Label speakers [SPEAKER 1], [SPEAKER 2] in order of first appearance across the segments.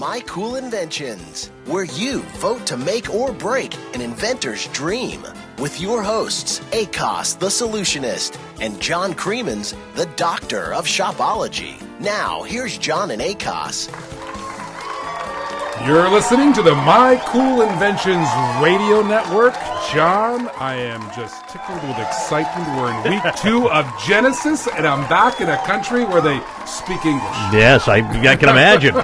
[SPEAKER 1] My Cool Inventions, where you vote to make or break an inventor's dream. With your hosts, Akos, the solutionist, and John Creemans, the doctor of shopology. Now, here's John and Akos.
[SPEAKER 2] You're listening to the My Cool Inventions radio network. John, I am just tickled with excitement. We're in week 2 of Genesis, and I'm back in a country where they speak English.
[SPEAKER 3] Yes, I can imagine.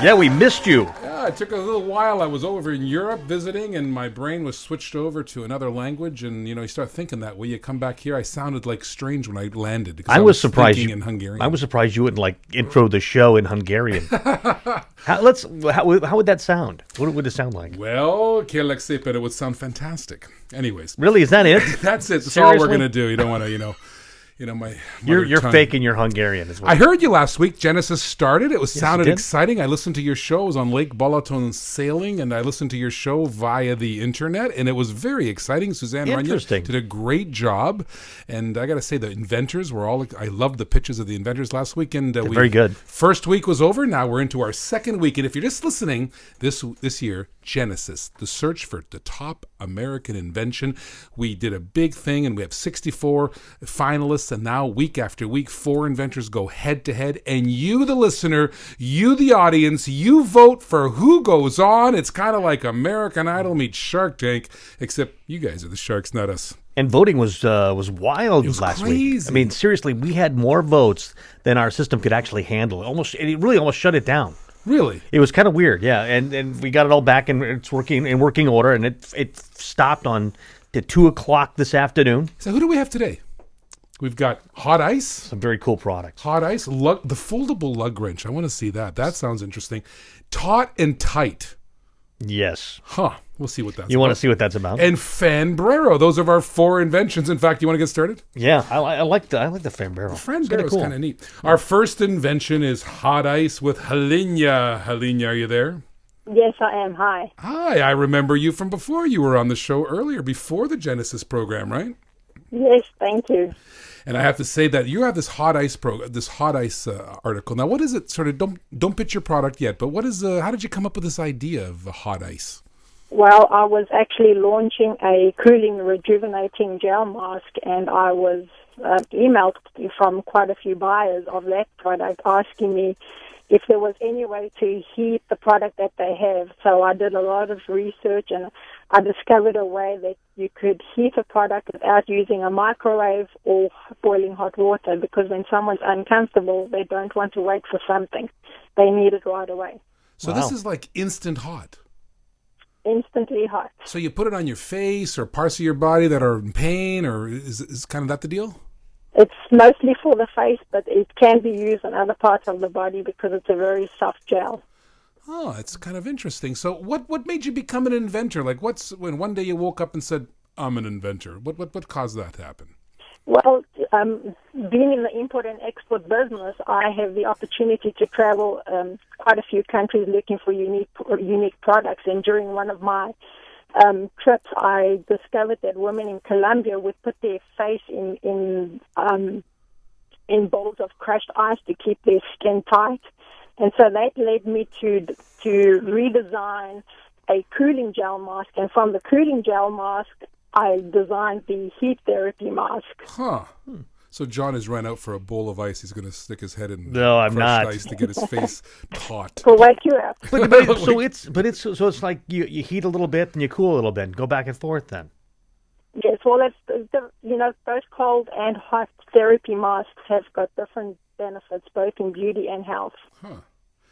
[SPEAKER 3] Yeah, we missed you.
[SPEAKER 2] Yeah, it took a little while. I was over in Europe visiting, and my brain was switched over to another language. And, you start thinking that way. You come back here, I sounded like strange when I landed.
[SPEAKER 3] I was surprised
[SPEAKER 2] in Hungarian.
[SPEAKER 3] I was surprised you wouldn't, intro the show in Hungarian. How would that sound? What would it sound like?
[SPEAKER 2] Well, kérlek szépen, it would sound fantastic. Anyways.
[SPEAKER 3] Really, is that it?
[SPEAKER 2] That's it. That's
[SPEAKER 3] Seriously?
[SPEAKER 2] all we're going to do. You don't want to, my
[SPEAKER 3] You're
[SPEAKER 2] tongue.
[SPEAKER 3] faking your Hungarian as well.
[SPEAKER 2] I heard you last week. Genesis started. It sounded
[SPEAKER 3] it did.
[SPEAKER 2] exciting. I listened to your show. I was on Lake Balaton sailing, and I listened to your show via the internet, and it was very exciting. Suzanne Runyon did a great job, and I got to say, the inventors were all. I loved the pitches of the inventors last week, and
[SPEAKER 3] very good.
[SPEAKER 2] First week was over. Now we're into our second week, and if you're just listening this year, Genesis, the search for the top American invention. We did a big thing, and we have 64 finalists. And now, week after week, 4 inventors go head-to-head. And you, the listener, you, the audience, you vote for who goes on. It's kind of like American Idol meets Shark Tank, except you guys are the sharks, not us.
[SPEAKER 3] And voting was wild last week. I mean, seriously, we had more votes than our system could actually handle. It really almost shut it down.
[SPEAKER 2] Really?
[SPEAKER 3] It was kind of weird, yeah. And we got it all back, and it's working in working order, and it stopped on at 2 o'clock this afternoon.
[SPEAKER 2] So who do we have today? We've got Hot Ice.
[SPEAKER 3] Some very cool products.
[SPEAKER 2] Hot Ice, the foldable lug wrench. I want to see that. That sounds interesting. Taut and Tight.
[SPEAKER 3] Yes.
[SPEAKER 2] Huh. We'll see what that's about.
[SPEAKER 3] You want to see what that's about?
[SPEAKER 2] And Fanbrero. Those are our 4 inventions. In fact, you want to get started?
[SPEAKER 3] Yeah, I like the Fanbrero.
[SPEAKER 2] Fanbrero is
[SPEAKER 3] cool.
[SPEAKER 2] kind of neat. Our first invention is Hot Ice with Helena. Helena, are you there?
[SPEAKER 4] Yes, I am. Hi.
[SPEAKER 2] Hi. I remember you from before. You were on the show earlier, before the Genesis program, right?
[SPEAKER 4] Yes, thank you.
[SPEAKER 2] And I have to say that you have this Hot Ice article. Now, what is it? Sort of don't pitch your product yet, but what is? How did you come up with this idea of Hot Ice?
[SPEAKER 4] Well, I was actually launching a cooling, rejuvenating gel mask, and I was emailed from quite a few buyers of that product asking me if there was any way to heat the product that they have. So I did a lot of research, and I discovered a way that you could heat a product without using a microwave or boiling hot water, because when someone's uncomfortable, they don't want to wait for something. They need it right away.
[SPEAKER 2] So This is like instant hot.
[SPEAKER 4] Instantly hot.
[SPEAKER 2] So you put it on your face or parts of your body that are in pain, or is kind of that the deal?
[SPEAKER 4] It's mostly for the face, but it can be used on other parts of the body because it's a very soft gel.
[SPEAKER 2] Oh, it's kind of interesting. So what made you become an inventor? Like, when one day you woke up and said, I'm an inventor? What caused that to happen?
[SPEAKER 4] Well, being in the import and export business, I have the opportunity to travel quite a few countries looking for unique products. And during one of my trips, I discovered that women in Colombia would put their face in bowls of crushed ice to keep their skin tight. And so that led me to redesign a cooling gel mask. And from the cooling gel mask, I designed the heat therapy mask.
[SPEAKER 2] Huh. So John has run out for a bowl of ice. He's going to stick his head in
[SPEAKER 3] crushed
[SPEAKER 2] ice to get his face taut.
[SPEAKER 4] To wake you up.
[SPEAKER 3] So it's like you heat a little bit and you cool a little bit. Go back and forth then.
[SPEAKER 4] Yes, well, both cold and hot therapy masks have got different benefits, both in beauty and health.
[SPEAKER 2] Huh.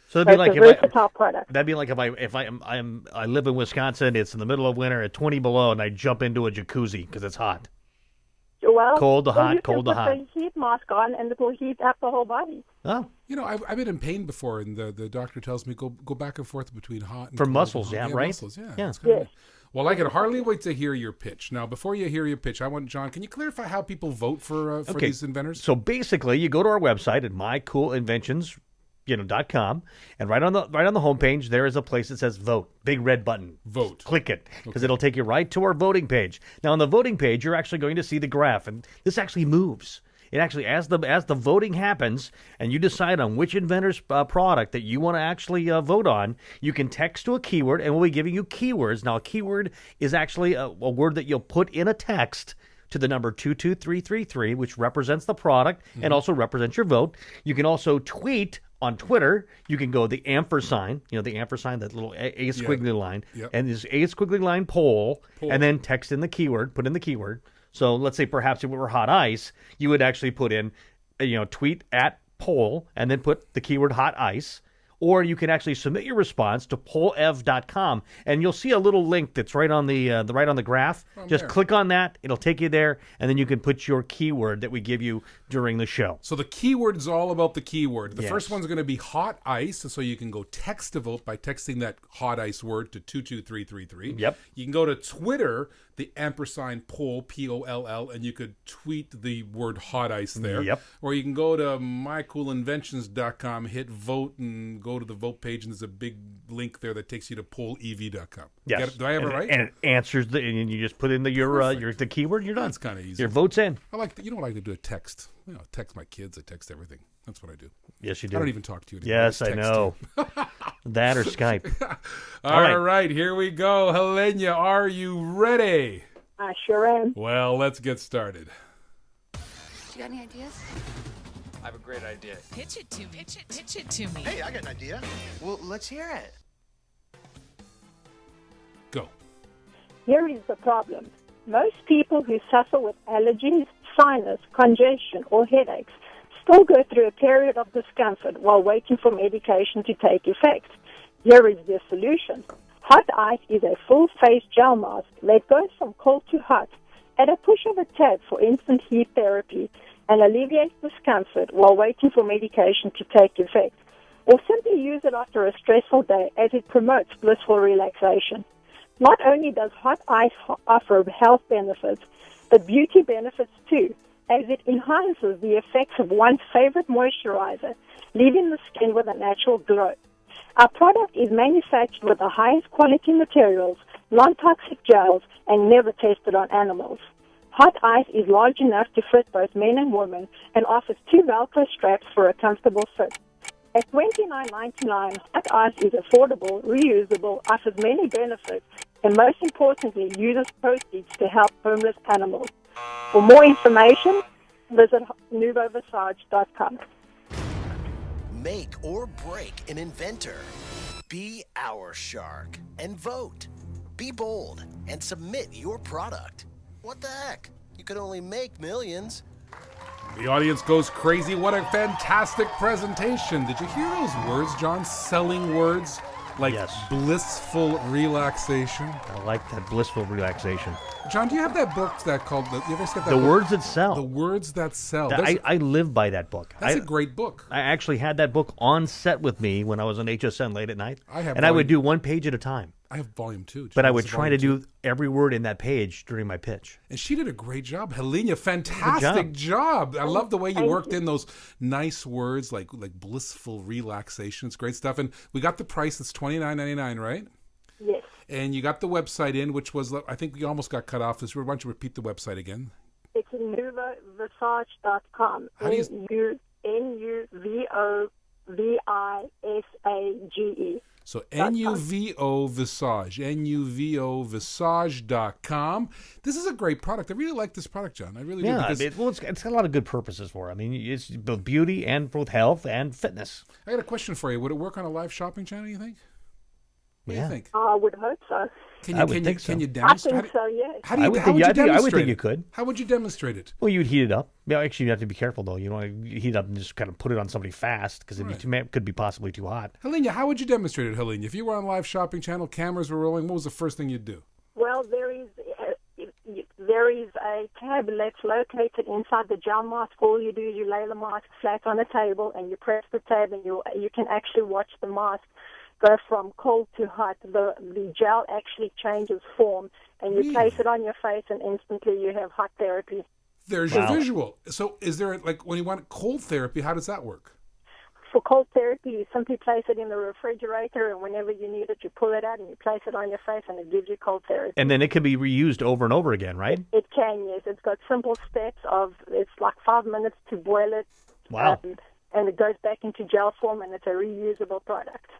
[SPEAKER 3] So it'd be like
[SPEAKER 4] a versatile product.
[SPEAKER 3] That'd be like if I live in Wisconsin, it's in the middle of winter at 20 below, and I jump into a jacuzzi because it's hot.
[SPEAKER 4] Well,
[SPEAKER 3] cold to hot,
[SPEAKER 4] you
[SPEAKER 3] cold to hot.
[SPEAKER 4] Put the heat mask on, and it will heat up the whole body.
[SPEAKER 3] Oh,
[SPEAKER 2] I've been in pain before, and the doctor tells me go back and forth between hot and
[SPEAKER 3] for
[SPEAKER 2] cold.
[SPEAKER 3] muscles, yeah, right?
[SPEAKER 2] Muscles, yeah.
[SPEAKER 4] Yes.
[SPEAKER 2] Well, I can hardly wait to hear your pitch. Now, before you hear your pitch, I want John. Can you clarify how people vote for these inventors?
[SPEAKER 3] So basically, you go to our website at mycoolinventions.com, and right on the homepage there is a place that says vote, big red button.
[SPEAKER 2] Vote.
[SPEAKER 3] Click it because it'll take you right to our voting page. Now on the voting page, you're actually going to see the graph, and this actually moves. It actually, as the voting happens, and you decide on which inventor's product that you want to actually vote on, you can text to a keyword, and we'll be giving you keywords. Now, a keyword is actually a word that you'll put in a text to the number 22333, which represents the product and also represents your vote. You can also tweet on Twitter. You can go the ampersand, the ampersand, that little A squiggly line, and this A squiggly line poll, and then text in the keyword, put in the keyword. So let's say perhaps if it were hot ice, you would actually put in, tweet at poll and then put the keyword hot ice. Or you can actually submit your response to pollev.com, and you'll see a little link that's right on the graph. Just there. Click on that; it'll take you there, and then you can put your keyword that we give you during the show.
[SPEAKER 2] So the keyword is all about the keyword. The first one's going to be hot ice, so you can go text to vote by texting that hot ice word to 22333.
[SPEAKER 3] Yep.
[SPEAKER 2] You can go to Twitter, the ampersand poll, POLL, and you could tweet the word hot ice there.
[SPEAKER 3] Yep.
[SPEAKER 2] Or you can go to mycoolinventions.com, hit vote, and go to the vote page, and there's a big link there that takes you to pollev.com.
[SPEAKER 3] Yes.
[SPEAKER 2] Do I have it right?
[SPEAKER 3] And it answers and you just put in the keyword. You're done.
[SPEAKER 2] That's kind of easy.
[SPEAKER 3] Your vote's in.
[SPEAKER 2] I like what I like to do? A text. Text my kids. I text everything. That's what I do.
[SPEAKER 3] Yes, you do.
[SPEAKER 2] I don't even talk to you anymore.
[SPEAKER 3] Yes, I know. That or Skype.
[SPEAKER 2] All right, here we go. Helena, are you ready?
[SPEAKER 4] I sure am.
[SPEAKER 2] Well, let's get started.
[SPEAKER 5] You got any ideas?
[SPEAKER 6] I have a great idea.
[SPEAKER 5] Pitch it to me. Pitch it to me.
[SPEAKER 7] Hey, I got an idea.
[SPEAKER 1] Well, let's hear it.
[SPEAKER 2] Go.
[SPEAKER 4] Here is the problem. Most people who suffer with allergies, sinus, congestion, or headaches still go through a period of discomfort while waiting for medication to take effect. Here is the solution. Hot Ice is a full-face gel mask that goes from cold to hot at a push of a tab for instant heat therapy and alleviates discomfort while waiting for medication to take effect. Or simply use it after a stressful day as it promotes blissful relaxation. Not only does Hot Ice offer health benefits, but beauty benefits too, as it enhances the effects of one's favorite moisturizer, leaving the skin with a natural glow. Our product is manufactured with the highest quality materials, non-toxic gels, and never tested on animals. Hot Ice is large enough to fit both men and women and offers 2 Velcro straps for a comfortable fit. At $29.99, Hot Ice is affordable, reusable, offers many benefits, and most importantly, uses proceeds to help homeless animals. For more information, visit nouveauvisage.com.
[SPEAKER 1] Make or break an inventor. Be our shark and vote. Be bold and submit your product. What the heck? You could only make millions.
[SPEAKER 2] The audience goes crazy. What a fantastic presentation. Did you hear those words, John? Selling words like blissful relaxation.
[SPEAKER 3] I like that blissful relaxation.
[SPEAKER 2] John, do you have that book called you ever get that
[SPEAKER 3] The
[SPEAKER 2] book?
[SPEAKER 3] Words That Sell?
[SPEAKER 2] The Words That Sell.
[SPEAKER 3] I live by that book.
[SPEAKER 2] That's a great book.
[SPEAKER 3] I actually had that book on set with me when I was on HSN late at night. I would do one page at a time.
[SPEAKER 2] I have volume 2.
[SPEAKER 3] But I would try to do every word in that page during my pitch.
[SPEAKER 2] And she did a great job. Helena, fantastic job. I love the way you worked in those nice words like blissful relaxation. It's great stuff. And we got the price. It's $29.99, right?
[SPEAKER 4] Yes.
[SPEAKER 2] And you got the website in, which was, I think we almost got cut off. Why don't you repeat the website again?
[SPEAKER 4] It's nouveauvisage.com.
[SPEAKER 2] How do you...
[SPEAKER 4] Nouveauvisage.
[SPEAKER 2] So Nuvo Visage, nuvovisage.com. This is a great product. I really like this product, John. I really do.
[SPEAKER 3] Yeah, it's got a lot of good purposes for it. I mean, it's both beauty and both health and fitness.
[SPEAKER 2] I got a question for you. Would it work on a live shopping channel, you think? What do you think?
[SPEAKER 4] I would hope so.
[SPEAKER 2] Can you demonstrate?
[SPEAKER 4] I think so, yes.
[SPEAKER 2] How would you demonstrate
[SPEAKER 3] I would think you could.
[SPEAKER 2] How would you demonstrate it?
[SPEAKER 3] Well, you'd heat it up. Yeah, actually, you have to be careful, though. You don't want to heat it up and just kind of put it on somebody fast because it could be possibly too hot.
[SPEAKER 2] Helena, how would you demonstrate it, Helena? If you were on live shopping channel, cameras were rolling, what was the first thing you'd do?
[SPEAKER 4] Well, there is a tab that's located inside the gel mask. All you do is you lay the mask flat on a table and you press the tab and you can actually watch the mask go from cold to hot. The gel actually changes form, and you place it on your face, and instantly you have hot therapy.
[SPEAKER 2] There's your visual. So is there, when you want cold therapy, how does that work?
[SPEAKER 4] for cold therapy, you simply place it in the refrigerator, and whenever you need it, you pull it out and you place it on your face, and it gives you cold therapy.
[SPEAKER 3] And then it can be reused over and over again, right?
[SPEAKER 4] It can, yes. It's got simple steps it's like 5 minutes to boil it.
[SPEAKER 3] Wow.
[SPEAKER 4] And it goes back into gel form, and it's a reusable product.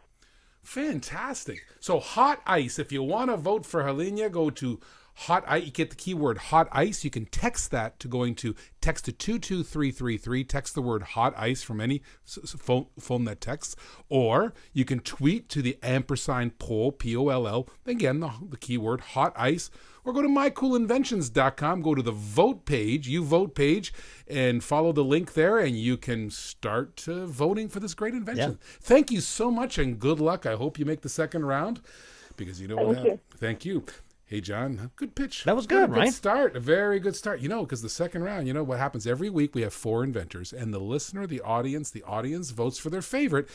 [SPEAKER 2] Fantastic. So hot ice. If you want to vote for Helena, go to hot ice. You get the keyword hot ice. You can text that to text to 22333. Text the word hot ice from any phone that texts. Or you can tweet to the ampersand poll, P-O-L-L. Again, the keyword hot ice. Or go to mycoolinventions.com. Go to the vote page, and follow the link there, and you can start voting for this great invention.
[SPEAKER 3] Yeah.
[SPEAKER 2] Thank you so much, and good luck. I hope you make the second round, because you know what happened. Thank you. Hey, John, good pitch.
[SPEAKER 3] That was good, right?
[SPEAKER 2] Good start, a very good start. Because the second round, what happens every week, we have 4 inventors, and the listener, the audience votes for their favorite,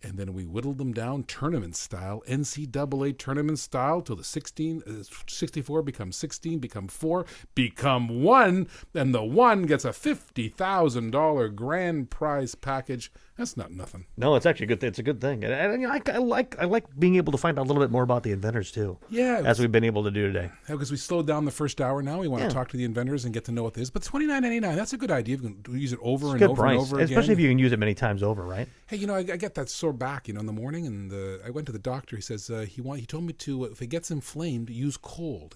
[SPEAKER 2] and then we whittle them down tournament style, NCAA tournament style, till the 64 becomes 16, become 4, become 1, and the 1 gets a $50,000 grand prize package. That's not nothing.
[SPEAKER 3] No, it's actually good. It's a good thing, and I like being able to find out a little bit more about the inventors too.
[SPEAKER 2] Yeah,
[SPEAKER 3] as we've been able to do today.
[SPEAKER 2] Because we slowed down the first hour. Now we want to talk to the inventors and get to know what it is. But $29.99, that's a good idea. You can use it over and over and over again,
[SPEAKER 3] especially if you can use it many times over, right?
[SPEAKER 2] Hey, I get that sore back, in the morning, and I went to the doctor. He says he told me to, if it gets inflamed, use cold.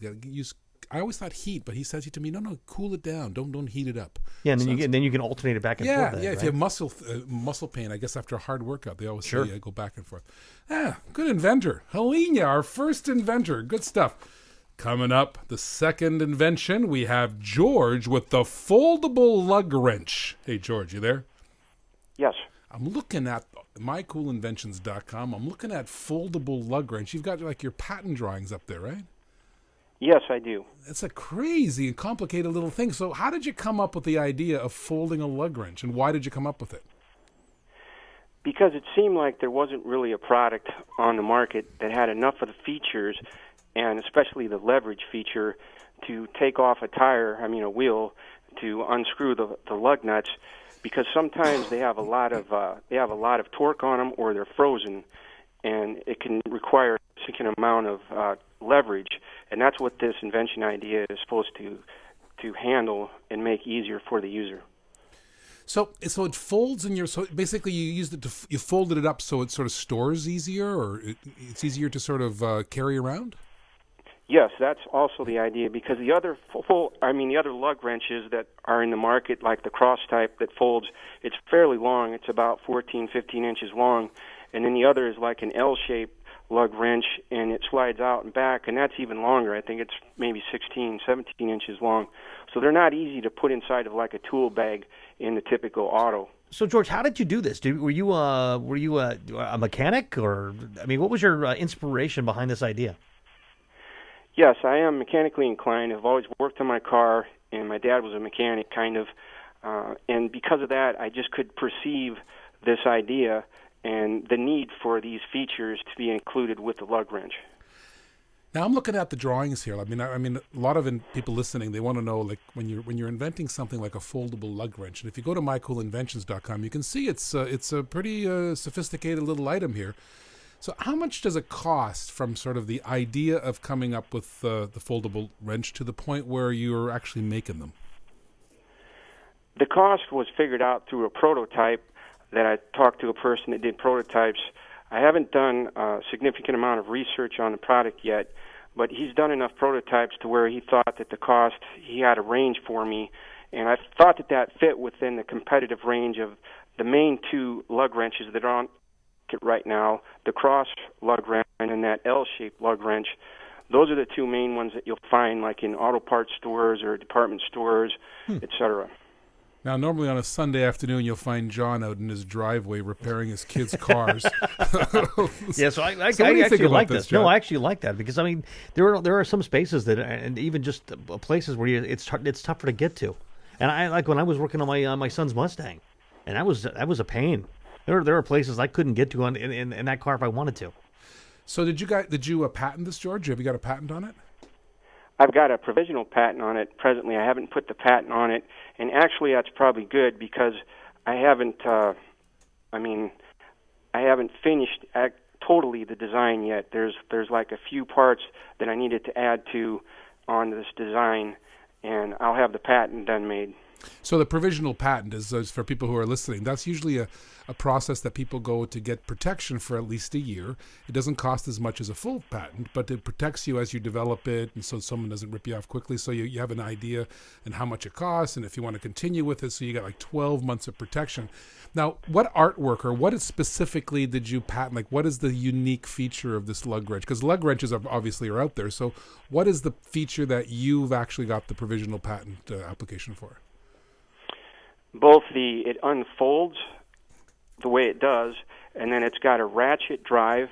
[SPEAKER 2] I always thought heat, but he says to me, no, cool it down. Don't heat it up.
[SPEAKER 3] Yeah, and then you can alternate it back and forth.
[SPEAKER 2] Yeah. If you have muscle pain, I guess after a hard workout, they always say go back and forth. Good inventor, Helena, our first inventor. Good stuff. Coming up, the second invention, we have George with the foldable lug wrench. Hey, George, you there?
[SPEAKER 7] Yes.
[SPEAKER 2] I'm looking at mycoolinventions.com. I'm looking at foldable lug wrench. You've got your patent drawings up there, right?
[SPEAKER 7] Yes, I do.
[SPEAKER 2] It's a crazy and complicated little thing. So how did you come up with the idea of folding a lug wrench, and why did you come up with it?
[SPEAKER 7] Because it seemed like there wasn't really a product on the market that had enough of the features, and especially the leverage feature, to take off a wheel, to unscrew the lug nuts, because sometimes they have a lot of torque on them, or they're frozen, and it can require a significant amount of leverage, and that's what this invention idea is supposed to handle and make easier for the user.
[SPEAKER 2] So it folds in so basically you folded it up so it sort of stores easier, or it's easier to sort of carry around?
[SPEAKER 7] Yes, that's also the idea, because the other the other lug wrenches that are in the market, like the cross type that folds, it's fairly long. It's about 15 inches long, and then the other is like an L-shaped lug wrench, and it slides out and back, and that's even longer. I think it's maybe 16, 17 inches long. So they're not easy to put inside of like a tool bag in the typical auto.
[SPEAKER 3] So, George, how did you do this? Were you a mechanic, or what was your inspiration behind this idea?
[SPEAKER 7] Yes, I am mechanically inclined. I've always worked on my car, and my dad was a mechanic, kind of. And because of that, I just could perceive this idea and the need for these features to be included with the lug wrench.
[SPEAKER 2] Now I'm looking at the drawings here. I mean, a lot of people listening, they want to know, like, when you're inventing something like a foldable lug wrench. And if you go to mycoolinventions.com, you can see it's a pretty sophisticated little item here. So how much does it cost from sort of the idea of coming up with the foldable wrench to the point where you're actually making them?
[SPEAKER 7] The cost was figured out through a prototype that I talked to a person that did prototypes. I haven't done a significant amount of research on the product yet, but he's done enough prototypes to where he thought that the cost, he had a range for me, and I thought that fit within the competitive range of the main 2 lug wrenches that are on it right now, the cross lug wrench and that L-shaped lug wrench. Those are the 2 main ones that you'll find like in auto parts stores or department stores, etc.
[SPEAKER 2] Now, normally on a Sunday afternoon, you'll find John out in his driveway repairing his kids' cars.
[SPEAKER 3] Yeah, so I actually like this. No, I actually like that, because there are some spaces that, and even just places where it's tougher to get to. And I like when I was working on my son's Mustang, and that was a pain. There are places I couldn't get to in that car if I wanted to.
[SPEAKER 2] So did you patent this, George? Have you got a patent on it?
[SPEAKER 7] I've got a provisional patent on it presently. I haven't put the patent on it, and actually that's probably good, because I haven't. I haven't finished totally the design yet. There's like a few parts that I needed to add to on this design, and I'll have the patent done made.
[SPEAKER 2] So the provisional patent is for people who are listening. That's usually a process that people go to get protection for at least a year. It doesn't cost as much as a full patent, but it protects you as you develop it, and so someone doesn't rip you off quickly. So you have an idea and how much it costs, and if you want to continue with it. So you got like 12 months of protection. Now, what artwork or what specifically did you patent? Like, what is the unique feature of this lug wrench? Because lug wrenches obviously are out there. So what is the feature that you've actually got the provisional patent application for?
[SPEAKER 7] Both it unfolds the way it does, and then it's got a ratchet drive,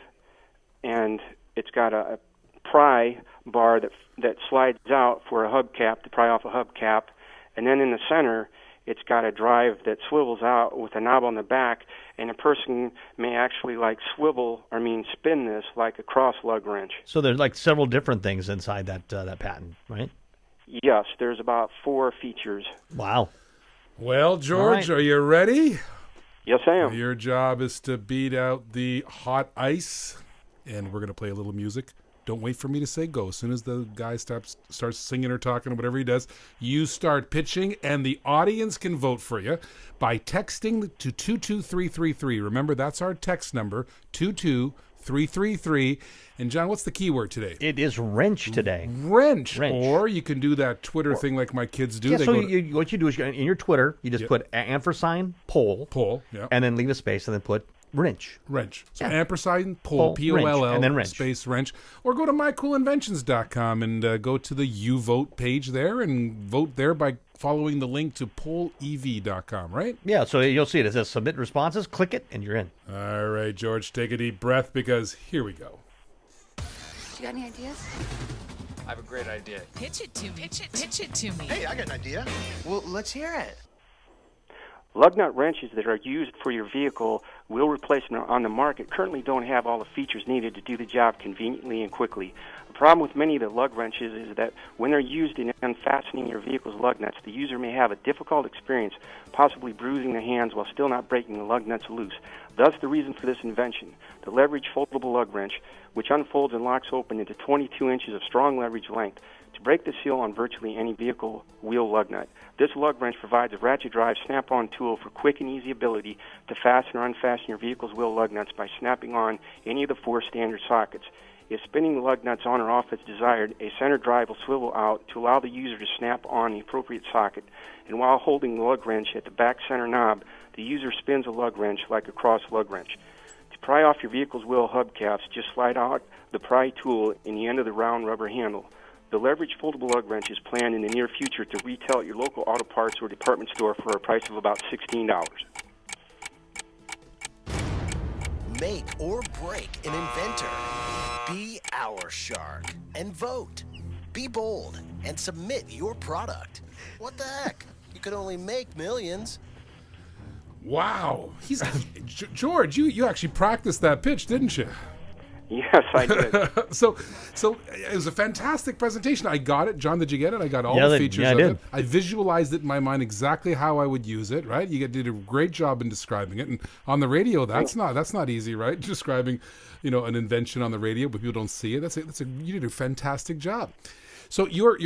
[SPEAKER 7] and it's got a pry bar that slides out for a hubcap to pry off a hubcap, and then in the center it's got a drive that swivels out with a knob on the back, and a person may actually spin this like a cross lug wrench.
[SPEAKER 3] So there's like several different things inside that patent, right?
[SPEAKER 7] Yes, there's about 4 features.
[SPEAKER 3] Wow.
[SPEAKER 2] Well, George, are you ready?
[SPEAKER 7] Yes, I am.
[SPEAKER 2] Your job is to beat out the hot ice, and we're going to play a little music. Don't wait for me to say go. As soon as the guy starts singing or talking or whatever he does, you start pitching, and the audience can vote for you by texting to 22333. Remember, that's our text number, 22333. And John, what's the keyword today?
[SPEAKER 3] It is wrench today.
[SPEAKER 2] Wrench. Or you can do that Twitter thing like my kids do.
[SPEAKER 3] Yeah, so what you do is in your Twitter, you just put ampersand poll.
[SPEAKER 2] Poll, yeah.
[SPEAKER 3] And then leave a space and then put wrench.
[SPEAKER 2] Wrench. So ampersand poll, P-O-L-L,
[SPEAKER 3] and then wrench.
[SPEAKER 2] Space wrench. Or go to mycoolinventions.com and go to the You Vote page there and vote there by following the link to pollev.com, right?
[SPEAKER 3] Yeah, so you'll see it. It says submit responses. Click it, and you're in.
[SPEAKER 2] All right, George, take a deep breath because here we go.
[SPEAKER 5] You got any ideas?
[SPEAKER 6] I have a great idea.
[SPEAKER 5] Pitch it to me. Pitch it to me.
[SPEAKER 1] Hey, I got an idea. Well, let's hear it.
[SPEAKER 7] Lug nut wrenches that are used for your vehicle, wheel replacement on the market, currently don't have all the features needed to do the job conveniently and quickly. The problem with many of the lug wrenches is that when they're used in unfastening your vehicle's lug nuts, the user may have a difficult experience, possibly bruising the hands while still not breaking the lug nuts loose. Thus, the reason for this invention, the leverage foldable lug wrench, which unfolds and locks open into 22 inches of strong leverage length to break the seal on virtually any vehicle wheel lug nut. This lug wrench provides a ratchet drive snap-on tool for quick and easy ability to fasten or unfasten your vehicle's wheel lug nuts by snapping on any of the 4 standard sockets. If spinning the lug nuts on or off as desired, a center drive will swivel out to allow the user to snap on the appropriate socket. And while holding the lug wrench at the back center knob, the user spins a lug wrench like a cross lug wrench. To pry off your vehicle's wheel hubcaps, just slide out the pry tool in the end of the round rubber handle. The leverage foldable lug wrench is planned in the near future to retail at your local auto parts or department store for a price of about $16.
[SPEAKER 1] Make or break an inventor. Be our shark and vote. Be bold and submit your product. What the heck? You could only make millions.
[SPEAKER 2] Wow. George, you actually practiced that pitch, didn't you?
[SPEAKER 7] Yes, I did.
[SPEAKER 2] So it was a fantastic presentation. I got it. John, did you get it? I got all the features of it. I visualized it in my mind exactly how I would use it, right? You did a great job in describing it. And on the radio, that's not easy, right? Describing, an invention on the radio, but people don't see it. You did a fantastic job. So your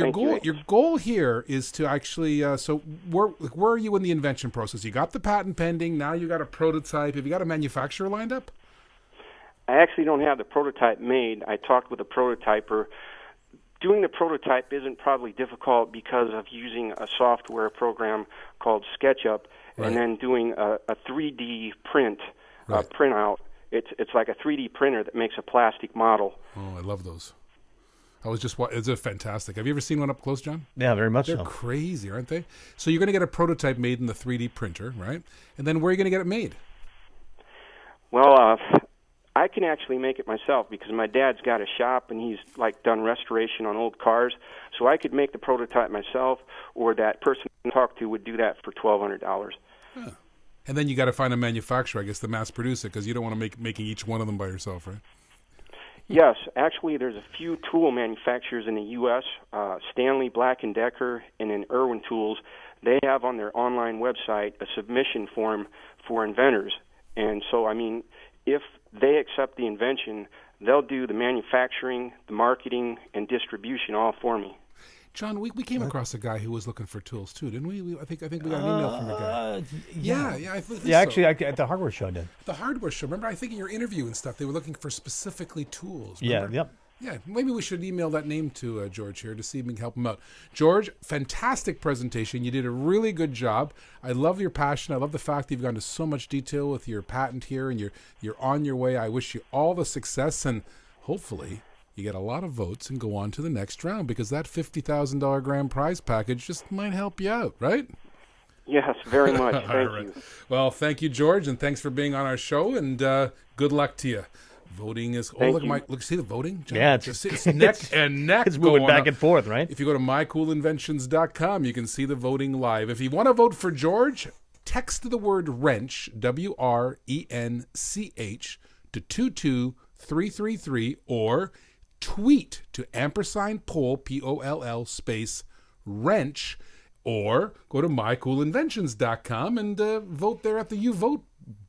[SPEAKER 2] goal here is to actually where are you in the invention process? You got the patent pending, now you got a prototype. Have you got a manufacturer lined up?
[SPEAKER 7] I actually don't have the prototype made. I talked with a prototyper. Doing the prototype isn't probably difficult because of using a software program called SketchUp, right, and then doing a 3D printout. It's like a 3D printer that makes a plastic model.
[SPEAKER 2] Oh, I love those. It's fantastic. Have you ever seen one up close, John?
[SPEAKER 3] Yeah, very much.
[SPEAKER 2] They're crazy, aren't they? So you're going to get a prototype made in the 3D printer, right? And then where are you going to get it made?
[SPEAKER 7] Well, I can actually make it myself because my dad's got a shop and he's done restoration on old cars. So I could make the prototype myself, or that person I talked to would do that for $1,200.
[SPEAKER 2] Huh. And then you got to find a manufacturer, I guess, to mass produce it because you don't want to making each one of them by yourself, right?
[SPEAKER 7] Yes, actually, there's a few tool manufacturers in the U.S., Stanley, Black & Decker, and then Irwin Tools. They have on their online website a submission form for inventors. And so, if they accept the invention, they'll do the manufacturing, the marketing, and distribution all for me.
[SPEAKER 2] John, we came across a guy who was looking for tools too, didn't we? I think we got an email from a guy. Yeah, I think so.
[SPEAKER 3] Actually, at the hardware show, I did.
[SPEAKER 2] The hardware show. Remember, I think in your interview and stuff, they were looking for specifically tools.
[SPEAKER 3] Remember?
[SPEAKER 2] Yeah, maybe we should email that name to George here to see if we can help him out. George, fantastic presentation. You did a really good job. I love your passion. I love the fact that you've gone into so much detail with your patent here, and you're on your way. I wish you all the success, and hopefully you get a lot of votes and go on to the next round, because that $50,000 grand prize package just might help you out, right?
[SPEAKER 7] Yes, very much. Thank you.
[SPEAKER 2] Well, thank you, George, and thanks for being on our show, and good luck to you. Voting is... see the voting? John?
[SPEAKER 3] Yeah,
[SPEAKER 2] it's neck and neck.
[SPEAKER 3] It's moving back and forth, right?
[SPEAKER 2] If you go to mycoolinventions.com, you can see the voting live. If you want to vote for George, text the word wrench, WRENCH, to 22333, or tweet to &poll, POLL, space wrench, or go to mycoolinventions.com and vote there at the You Vote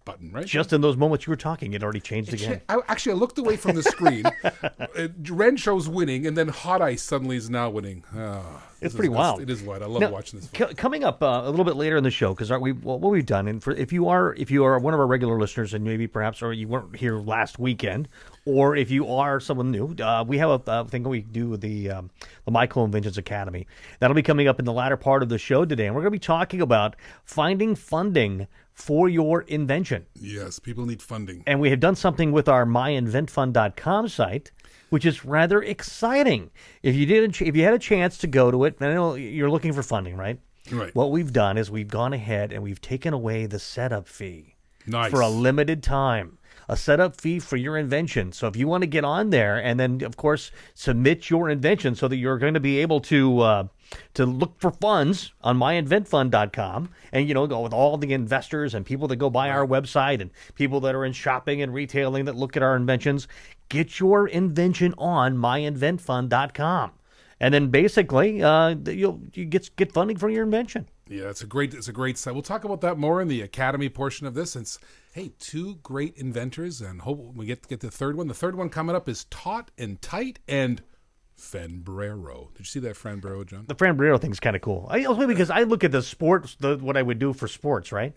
[SPEAKER 2] button, right?
[SPEAKER 3] Just in those moments you were talking, it already changed again.
[SPEAKER 2] I looked away from the screen. Wrench was winning, and then Hot Ice suddenly is now winning.
[SPEAKER 3] It's pretty wild.
[SPEAKER 2] It is wild. I love watching this.
[SPEAKER 3] Coming up a little bit later in the show, because what we've done, and if you are one of our regular listeners, and maybe perhaps or you weren't here last weekend, or if you are someone new, we have a thing we do with the Michael Inventions Academy. That'll be coming up in the latter part of the show today, and we're going to be talking about finding funding for your invention.
[SPEAKER 2] Yes, people need funding.
[SPEAKER 3] And we have done something with our myinventfund.com site, which is rather exciting. If you had a chance to go to it, I know you're looking for funding, right?
[SPEAKER 2] Right.
[SPEAKER 3] What we've done is we've gone ahead and we've taken away the setup fee.
[SPEAKER 2] Nice.
[SPEAKER 3] For a limited time. A setup fee for your invention. So if you want to get on there and then, of course, submit your invention so that you're going to be able to look for funds on myinventfund.com and, go with all the investors and people that go by our website and people that are in shopping and retailing that look at our inventions, get your invention on myinventfund.com. And then basically you get funding for your invention.
[SPEAKER 2] Yeah, it's a great site. We'll talk about that more in the Academy portion of this. It's, two great inventors, and hope we get the third one. The third one coming up is Taut and Tight and Fanbrero. Did you see that Fanbrero, John?
[SPEAKER 3] The Fanbrero thing's kind of cool. Because I look at the sports, what I would do for sports, right?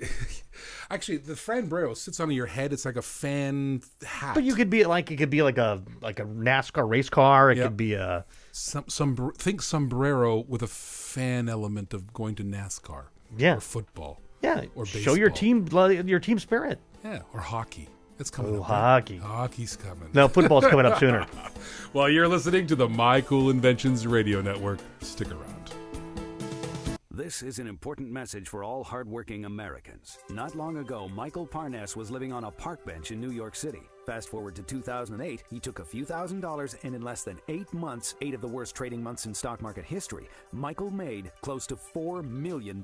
[SPEAKER 2] Actually, the Fanbrero sits on your head. It's like a fan hat.
[SPEAKER 3] But it could be like a NASCAR race car. It could be a
[SPEAKER 2] think sombrero with a fan element of going to NASCAR.
[SPEAKER 3] Yeah.
[SPEAKER 2] Or football.
[SPEAKER 3] Yeah.
[SPEAKER 2] Or baseball.
[SPEAKER 3] Show your team spirit.
[SPEAKER 2] Yeah. Or hockey. It's coming up.
[SPEAKER 3] Hockey.
[SPEAKER 2] Right? Hockey's coming.
[SPEAKER 3] No, football's coming up sooner.
[SPEAKER 2] Well, you're listening to the My Cool Inventions Radio Network. Stick around.
[SPEAKER 8] This is an important message for all hardworking Americans. Not long ago, Michael Parnas was living on a park bench in New York City. Fast forward to 2008, he took a few $1,000s, and in less than 8 months, 8 of the worst trading months in stock market history, Michael made close to $4 million.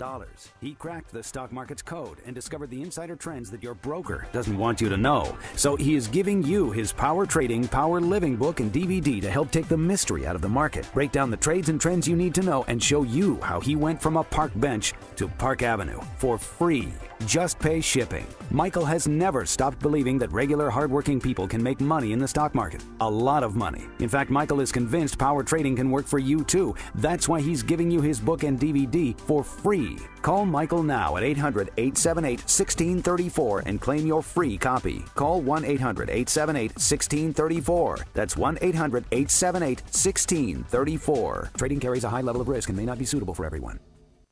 [SPEAKER 8] He cracked the stock market's code and discovered the insider trends that your broker doesn't want you to know. So he is giving you his Power Trading, Power Living book and DVD to help take the mystery out of the market, break down the trades and trends you need to know, and show you how he went from a park bench to Park Avenue for free. Just pay shipping. Michael has never stopped believing that regular hardworking people can make money in the stock market. A lot of money. In fact, Michael is convinced power trading can work for you too. That's why he's giving you his book and DVD for free. Call Michael now at 800-878-1634 and claim your free copy. Call 1-800-878-1634. That's 1-800-878-1634. Trading carries a high level of risk and may not be suitable for everyone.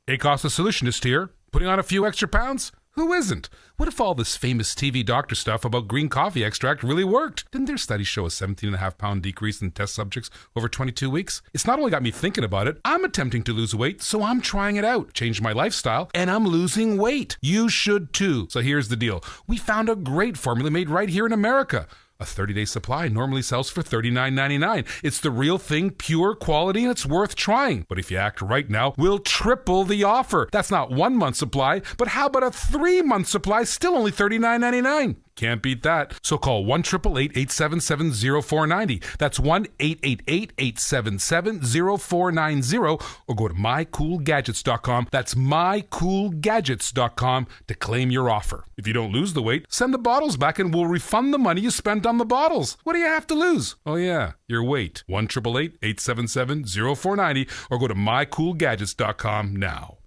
[SPEAKER 2] ACOS the Solutionist here. Putting on a few extra pounds? Who isn't? What if all this famous TV doctor stuff about green coffee extract really worked? Didn't their studies show a 17.5-pound decrease in test subjects over 22 weeks? It's not only got me thinking about it, I'm attempting to lose weight, so I'm trying it out. Changed my lifestyle, and I'm losing weight. You should too. So here's the deal. We found a great formula made right here in America. A 30-day supply normally sells for $39.99. It's the real thing, pure quality, and it's worth trying. But if you act right now, we'll triple the offer. That's not 1 month supply, but how about a 3-month supply, still only $39.99? Can't beat that. So call 1-888-877-0490. That's 1-888-877-0490, or go to mycoolgadgets.com. That's mycoolgadgets.com to claim your offer. If you don't lose the weight, send the bottles back and we'll refund the money you spent on the bottles. What do you have to lose? Oh yeah, your weight. 1-888-877-0490, or go to mycoolgadgets.com now.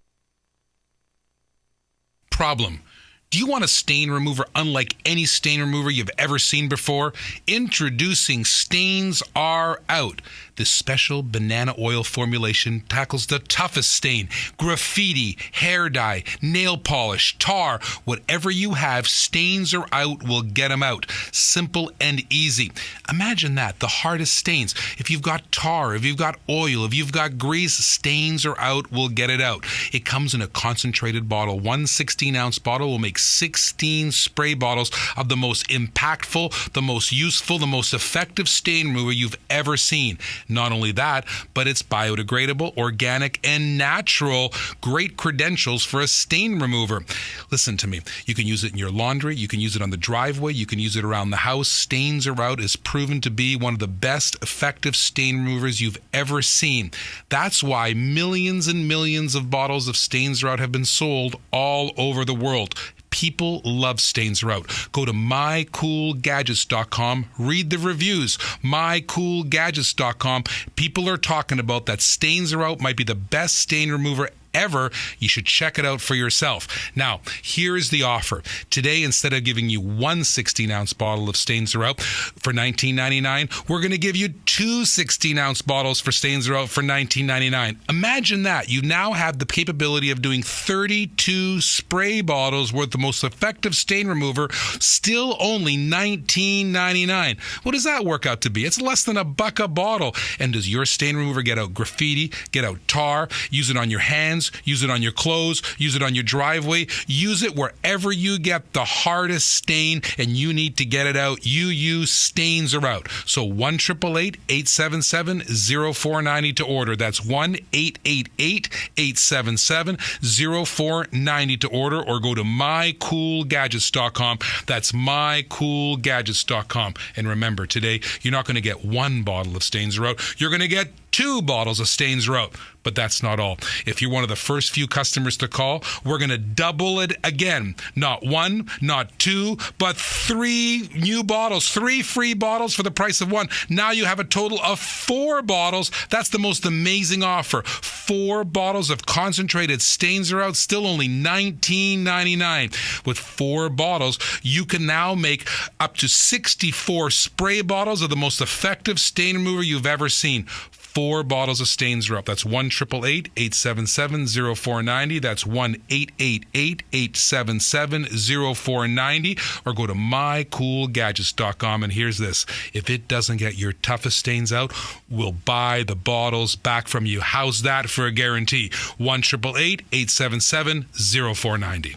[SPEAKER 2] Problem. Do you want a stain remover unlike any stain remover you've ever seen before? Introducing Stains Are Out. This special banana oil formulation tackles the toughest stain: graffiti, hair dye, nail polish, tar. Whatever you have, Stains Are Out will get them out. Simple and easy. Imagine that, the hardest stains. If you've got tar, if you've got oil, if you've got grease, Stains Are Out will get it out. It comes in a concentrated bottle. One 16-ounce bottle will make 16 spray bottles of the most impactful, the most useful, the most effective stain remover you've ever seen. Not only that, but it's biodegradable, organic, and natural. Great credentials for a stain remover. Listen to me. You can use it in your laundry. You can use it on the driveway. You can use it around the house. Stains Are Out is proven to be one of the best effective stain removers you've ever seen. That's why millions and millions of bottles of Stains Are Out have been sold all over the world. People love Stains Are Out. Go to mycoolgadgets.com. Read the reviews. mycoolgadgets.com. People are talking about that Stains Are Out might be the best stain remover ever. You should check it out for yourself. Now, here is the offer. Today, instead of giving you one 16-ounce bottle of Stains Are Out for $19.99, we're going to give you two 16-ounce bottles for Stains Are Out for $19.99. Imagine that. You now have the capability of doing 32 spray bottles worth the most effective stain remover, still only $19.99. What does that work out to be? It's less than $1 a bottle. And does your stain remover get out graffiti, get out tar, use it on your hands, use it on your clothes, use it on your driveway, use it wherever you get the hardest stain and you need to get it out? You use Stains Are Out. So 1-888-877-0490 to order. That's 1-888-877-0490 to order, or go to mycoolgadgets.com. That's mycoolgadgets.com. And remember, today, you're not going to get one bottle of Stains Are Out. You're going to get 2 bottles of Stains Are Out. But that's not all. If you're one of the first few customers to call, we're going to double it again. Not 1, not 2, but 3 new bottles. 3 free bottles for the price of 1. Now you have a total of 4 bottles. That's the most amazing offer. 4 bottles of concentrated Stains Are Out, still only $19.99. With 4 bottles, you can now make up to 64 spray bottles of the most effective stain remover you've ever seen. 4 bottles of Stains Are Out. That's 1-888-877-0490. That's 1-888-877-0490. Or go to mycoolgadgets.com. And here's this. If it doesn't get your toughest stains out, we'll buy the bottles back from you. How's that for a guarantee? 1-888-877-0490.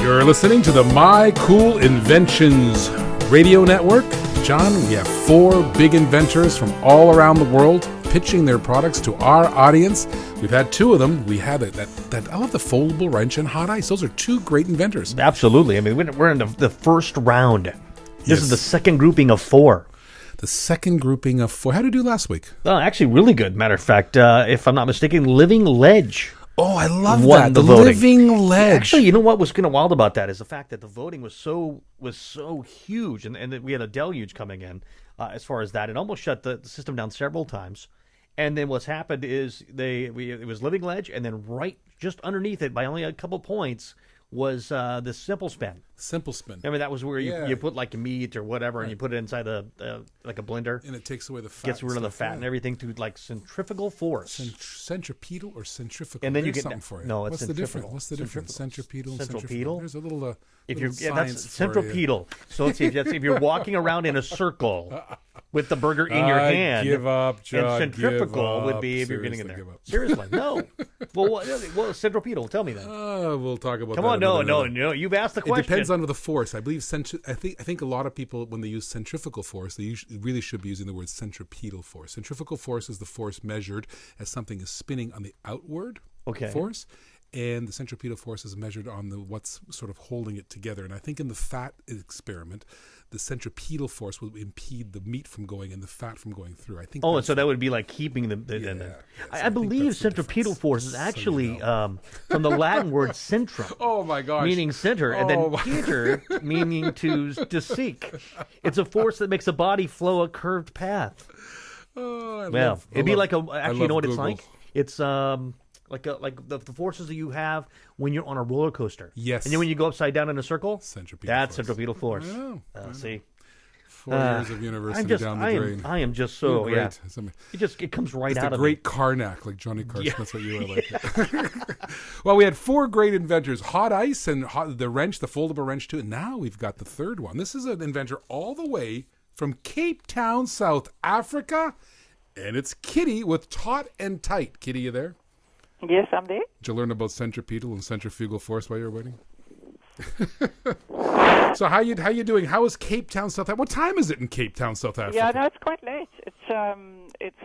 [SPEAKER 2] You're listening to the My Cool Inventions radio network. John, we have 4 big inventors from all around the world pitching their products to our audience. We've had 2 of them. We had that I love the foldable wrench and hot ice. Those are 2 great inventors.
[SPEAKER 3] Absolutely. I mean, we're in the first round. This is the second grouping of 4.
[SPEAKER 2] The second grouping of 4. How did you do last week?
[SPEAKER 3] Actually, really good. Matter of fact, if I'm not mistaken, Living Ledge.
[SPEAKER 2] Oh, I love
[SPEAKER 3] Won
[SPEAKER 2] that.
[SPEAKER 3] the
[SPEAKER 2] The
[SPEAKER 3] voting.
[SPEAKER 2] Living Ledge.
[SPEAKER 3] Actually, you know what was kind of wild about that is the fact that the voting was so huge, and that we had a deluge coming in as far as that. It almost shut the system down several times. And then what's happened is it was Living Ledge, and then right just underneath it by only a couple points was the Simple Spin.
[SPEAKER 2] Simple Spin.
[SPEAKER 3] Remember, that was where you put like meat or whatever, and you put it inside like a blender.
[SPEAKER 2] And it takes away the fat.
[SPEAKER 3] Gets rid of the fat and everything through like centrifugal force.
[SPEAKER 2] Centripetal or centrifugal?
[SPEAKER 3] And then you
[SPEAKER 2] Here's
[SPEAKER 3] get
[SPEAKER 2] something for you.
[SPEAKER 3] no, it's
[SPEAKER 2] What's the difference?
[SPEAKER 3] centrifugal.
[SPEAKER 2] What's the difference? Centripetal.
[SPEAKER 3] Centripetal.
[SPEAKER 2] There's a little.
[SPEAKER 3] If
[SPEAKER 2] little
[SPEAKER 3] you're that's
[SPEAKER 2] science for you.
[SPEAKER 3] centripetal. So let's see if you're walking around in a circle with the burger in your hand.
[SPEAKER 2] Give up, John.
[SPEAKER 3] And centrifugal
[SPEAKER 2] give
[SPEAKER 3] would
[SPEAKER 2] up.
[SPEAKER 3] be if you're getting in
[SPEAKER 2] Seriously,
[SPEAKER 3] there.
[SPEAKER 2] give up.
[SPEAKER 3] Seriously, no. Well, centripetal. Tell me then.
[SPEAKER 2] We'll talk about
[SPEAKER 3] Come
[SPEAKER 2] that
[SPEAKER 3] on,
[SPEAKER 2] another
[SPEAKER 3] no.
[SPEAKER 2] day.
[SPEAKER 3] You've asked the question.
[SPEAKER 2] It depends on the force. I believe I think a lot of people, when they use centrifugal force, they really should be using the word centripetal force. Centrifugal force is the force measured as something is spinning on the outward force, and the centripetal force is measured on what's sort of holding it together. And I think in the fat experiment, the centripetal force will impede the meat from going and the fat from going through. I think. Oh,
[SPEAKER 3] so that would be like keeping the I believe centripetal force is actually from the Latin word centrum.
[SPEAKER 2] Oh my gosh!
[SPEAKER 3] Meaning center, and then peter meaning to seek. It's a force that makes a body flow a curved path. It'd be like actually, you know what Google. It's like? It's like the forces that you have when you're on a roller coaster.
[SPEAKER 2] Yes.
[SPEAKER 3] And then when you go upside down in a circle,
[SPEAKER 2] centripetal
[SPEAKER 3] centripetal force.
[SPEAKER 2] See, 4 years of university down the drain.
[SPEAKER 3] I am just so
[SPEAKER 2] great.
[SPEAKER 3] It comes right out of me.
[SPEAKER 2] It's a great Karnak, like Johnny Carson. That's what you are like. Well, we had 4 great inventors: hot ice and the wrench, the foldable wrench too. And now we've got the third one. This is an inventor all the way from Cape Town, South Africa, and it's Kitty with Taut and Tight. Kitty, you there?
[SPEAKER 9] Yes, I'm there.
[SPEAKER 2] Did you learn about centripetal and centrifugal force while you were waiting? So how you doing? How is Cape Town, South Africa? What time is it in Cape Town, South Africa?
[SPEAKER 9] Yeah, no, it's quite late. It's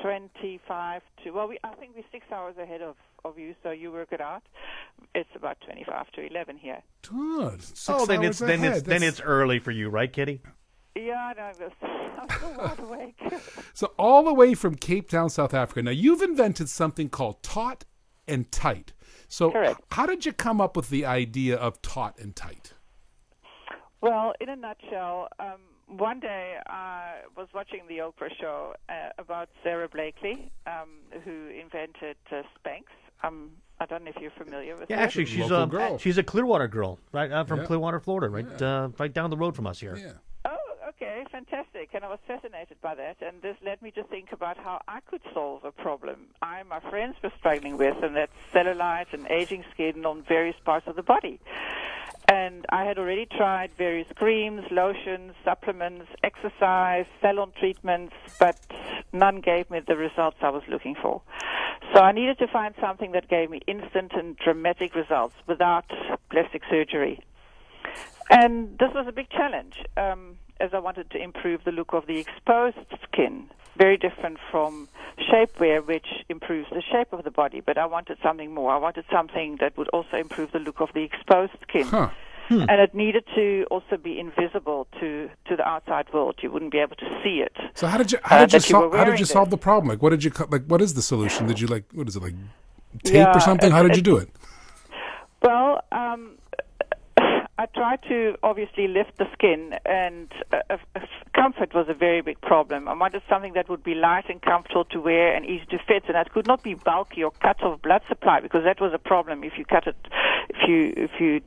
[SPEAKER 9] 25 to. Well, I think we're 6 hours ahead of you, so you work it out. It's about 25 to 11 here.
[SPEAKER 2] Good.
[SPEAKER 3] Then it's early for you, right, Kitty?
[SPEAKER 9] Yeah, no, I'm still wide awake.
[SPEAKER 2] So all the way from Cape Town, South Africa. Now, you've invented something called Taut and Tight. So
[SPEAKER 9] correct.
[SPEAKER 2] How did you come up with the idea of Taut and Tight?
[SPEAKER 9] Well, in a nutshell, one day I was watching the Oprah show about Sarah Blakely, who invented Spanx. I don't know if you're familiar with her.
[SPEAKER 3] Yeah, actually, she's a Clearwater girl, right from Clearwater, Florida, right down the road from us here.
[SPEAKER 2] Yeah.
[SPEAKER 9] Okay, fantastic. And I was fascinated by that. And this led me to think about how I could solve a problem my friends were struggling with, and that's cellulite and aging skin on various parts of the body. And I had already tried various creams, lotions, supplements, exercise, salon treatments, but none gave me the results I was looking for. So I needed to find something that gave me instant and dramatic results without plastic surgery. And this was a big challenge, as I wanted to improve the look of the exposed skin, very different from shapewear, which improves the shape of the body. But I wanted something more. I wanted something that would also improve the look of the exposed skin. And it needed to also be invisible to the outside world. You wouldn't be able to see it.
[SPEAKER 2] So how did you solve the problem? Like, what is the solution? Did you what is it, like tape or something? How did you do it?
[SPEAKER 9] Well, I tried to obviously lift the skin, and comfort was a very big problem. I wanted something that would be light and comfortable to wear and easy to fit, and that could not be bulky or cut off blood supply, because that was a problem. If you cut it, if you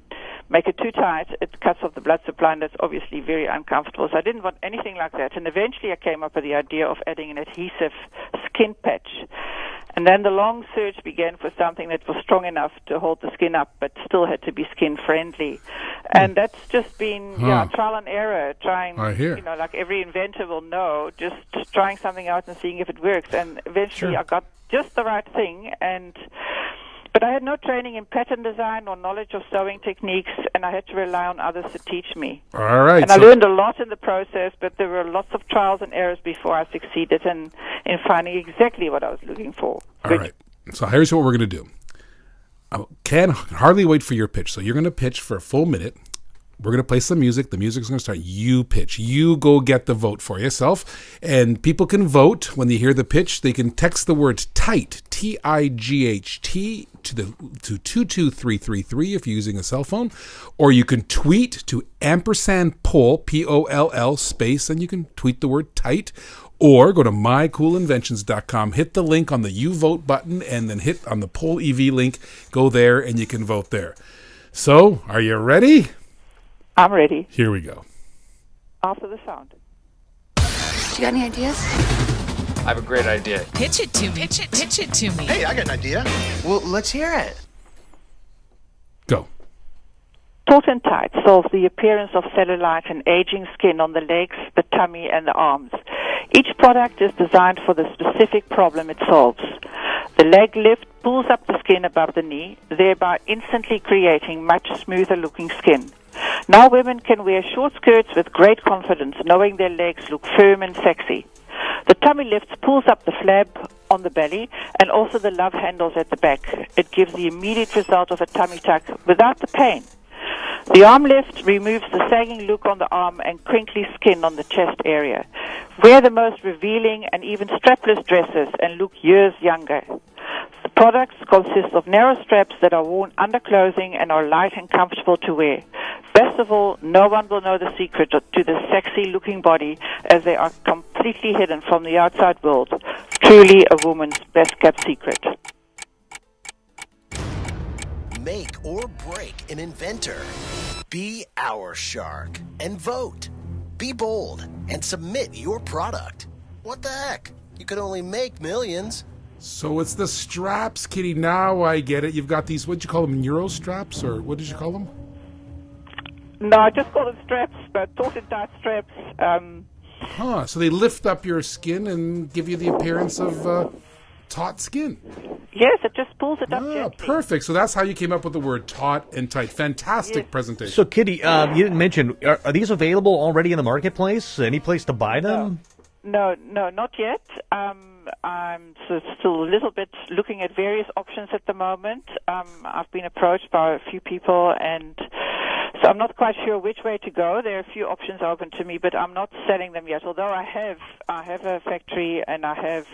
[SPEAKER 9] make it too tight, it cuts off the blood supply, and that's obviously very uncomfortable. So I didn't want anything like that. And eventually I came up with the idea of adding an adhesive skin patch. And then the long search began for something that was strong enough to hold the skin up, but still had to be skin-friendly. And that's just been trial and error, trying, like every inventor will know, just trying something out and seeing if it works. And eventually I got just the right thing, but I had no training in pattern design or knowledge of sewing techniques, and I had to rely on others to teach me.
[SPEAKER 2] All right.
[SPEAKER 9] And I learned a lot in the process, but there were lots of trials and errors before I succeeded in finding exactly what I was looking for.
[SPEAKER 2] All right. So here's what we're going to do. I can hardly wait for your pitch. So you're going to pitch for a full minute. We're going to play some music. The music's going to start. You pitch. You go get the vote for yourself. And people can vote when they hear the pitch. They can text the word TIGHT, T-I-G-H-T, to 22333 if you're using a cell phone. Or you can tweet to &poll, P-O-L-L, space, and you can tweet the word TIGHT. Or go to mycoolinventions.com, hit the link on the You Vote button, and then hit on the Poll EV link. Go there, and you can vote there. So, are you ready?
[SPEAKER 9] I'm ready.
[SPEAKER 2] Here we go.
[SPEAKER 9] After the sound.
[SPEAKER 5] You got any ideas?
[SPEAKER 6] I have a great idea.
[SPEAKER 5] Pitch it to me. Pitch it to me.
[SPEAKER 1] Hey, I got an idea. Well, let's hear it.
[SPEAKER 2] Go.
[SPEAKER 9] Taut and Tight solves the appearance of cellulite and aging skin on the legs, the tummy, and the arms. Each product is designed for the specific problem it solves. The leg lift pulls up the skin above the knee, thereby instantly creating much smoother looking skin. Now women can wear short skirts with great confidence, knowing their legs look firm and sexy. The tummy lifts pulls up the flab on the belly and also the love handles at the back. It gives the immediate result of a tummy tuck without the pain. The arm lift removes the sagging look on the arm and crinkly skin on the chest area. Wear the most revealing and even strapless dresses and look years younger. The products consist of narrow straps that are worn under clothing and are light and comfortable to wear. Best of all, no one will know the secret to the sexy-looking body as they are completely hidden from the outside world. Truly a woman's best-kept secret.
[SPEAKER 1] Make or break an inventor. Be our shark and vote. Be bold and submit your product. What the heck? You could only make millions.
[SPEAKER 2] So it's the straps, Kitty. Now I get it. You've got these, what'd you call them, Neuro straps? Or what did you call them?
[SPEAKER 9] No, I just call them straps, torted dart straps.
[SPEAKER 2] So they lift up your skin and give you the appearance of taut skin.
[SPEAKER 9] Yes, it just pulls it up gently.
[SPEAKER 2] Perfect. So that's how you came up with the word taut and tight. Fantastic presentation.
[SPEAKER 3] So, Kitty, you didn't mention, are these available already in the marketplace? Any place to buy them?
[SPEAKER 9] No, not yet. I'm still a little bit looking at various options at the moment. I've been approached by a few people, and so I'm not quite sure which way to go. There are a few options open to me, but I'm not selling them yet. Although I have a factory and I have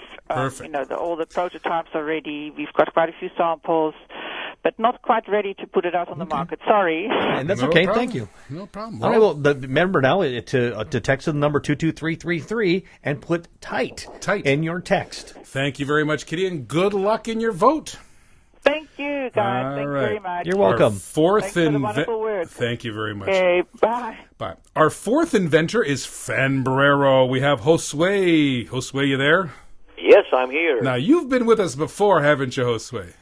[SPEAKER 9] all the prototypes are ready. We've got quite a few samples, but not quite ready to put it out on the market. Sorry.
[SPEAKER 3] And that's okay. Thank you.
[SPEAKER 2] No problem.
[SPEAKER 3] All right. Well, remember now to text the number 22333 and put tight in your text.
[SPEAKER 2] Thank you very much, Kitty, and good luck in your vote.
[SPEAKER 9] Thank you, guys. Thank you very much.
[SPEAKER 3] You're welcome.
[SPEAKER 2] Thanks
[SPEAKER 9] for the wonderful words.
[SPEAKER 2] Thank you very much.
[SPEAKER 9] Okay, bye.
[SPEAKER 2] Bye. Our fourth inventor is Fanbrero. We have Josue. Josue, you there?
[SPEAKER 10] Yes, I'm here.
[SPEAKER 2] Now, you've been with us before, haven't you, Josue?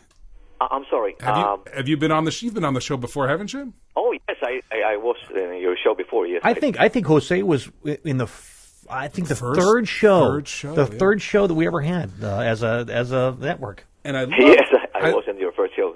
[SPEAKER 10] I'm sorry.
[SPEAKER 2] Have you been on the? You've been on the show before, haven't you?
[SPEAKER 10] Oh yes, I was in your show before. Yes,
[SPEAKER 3] I think Jose was in the third show that we ever had as a network.
[SPEAKER 2] And I
[SPEAKER 10] was in your first show.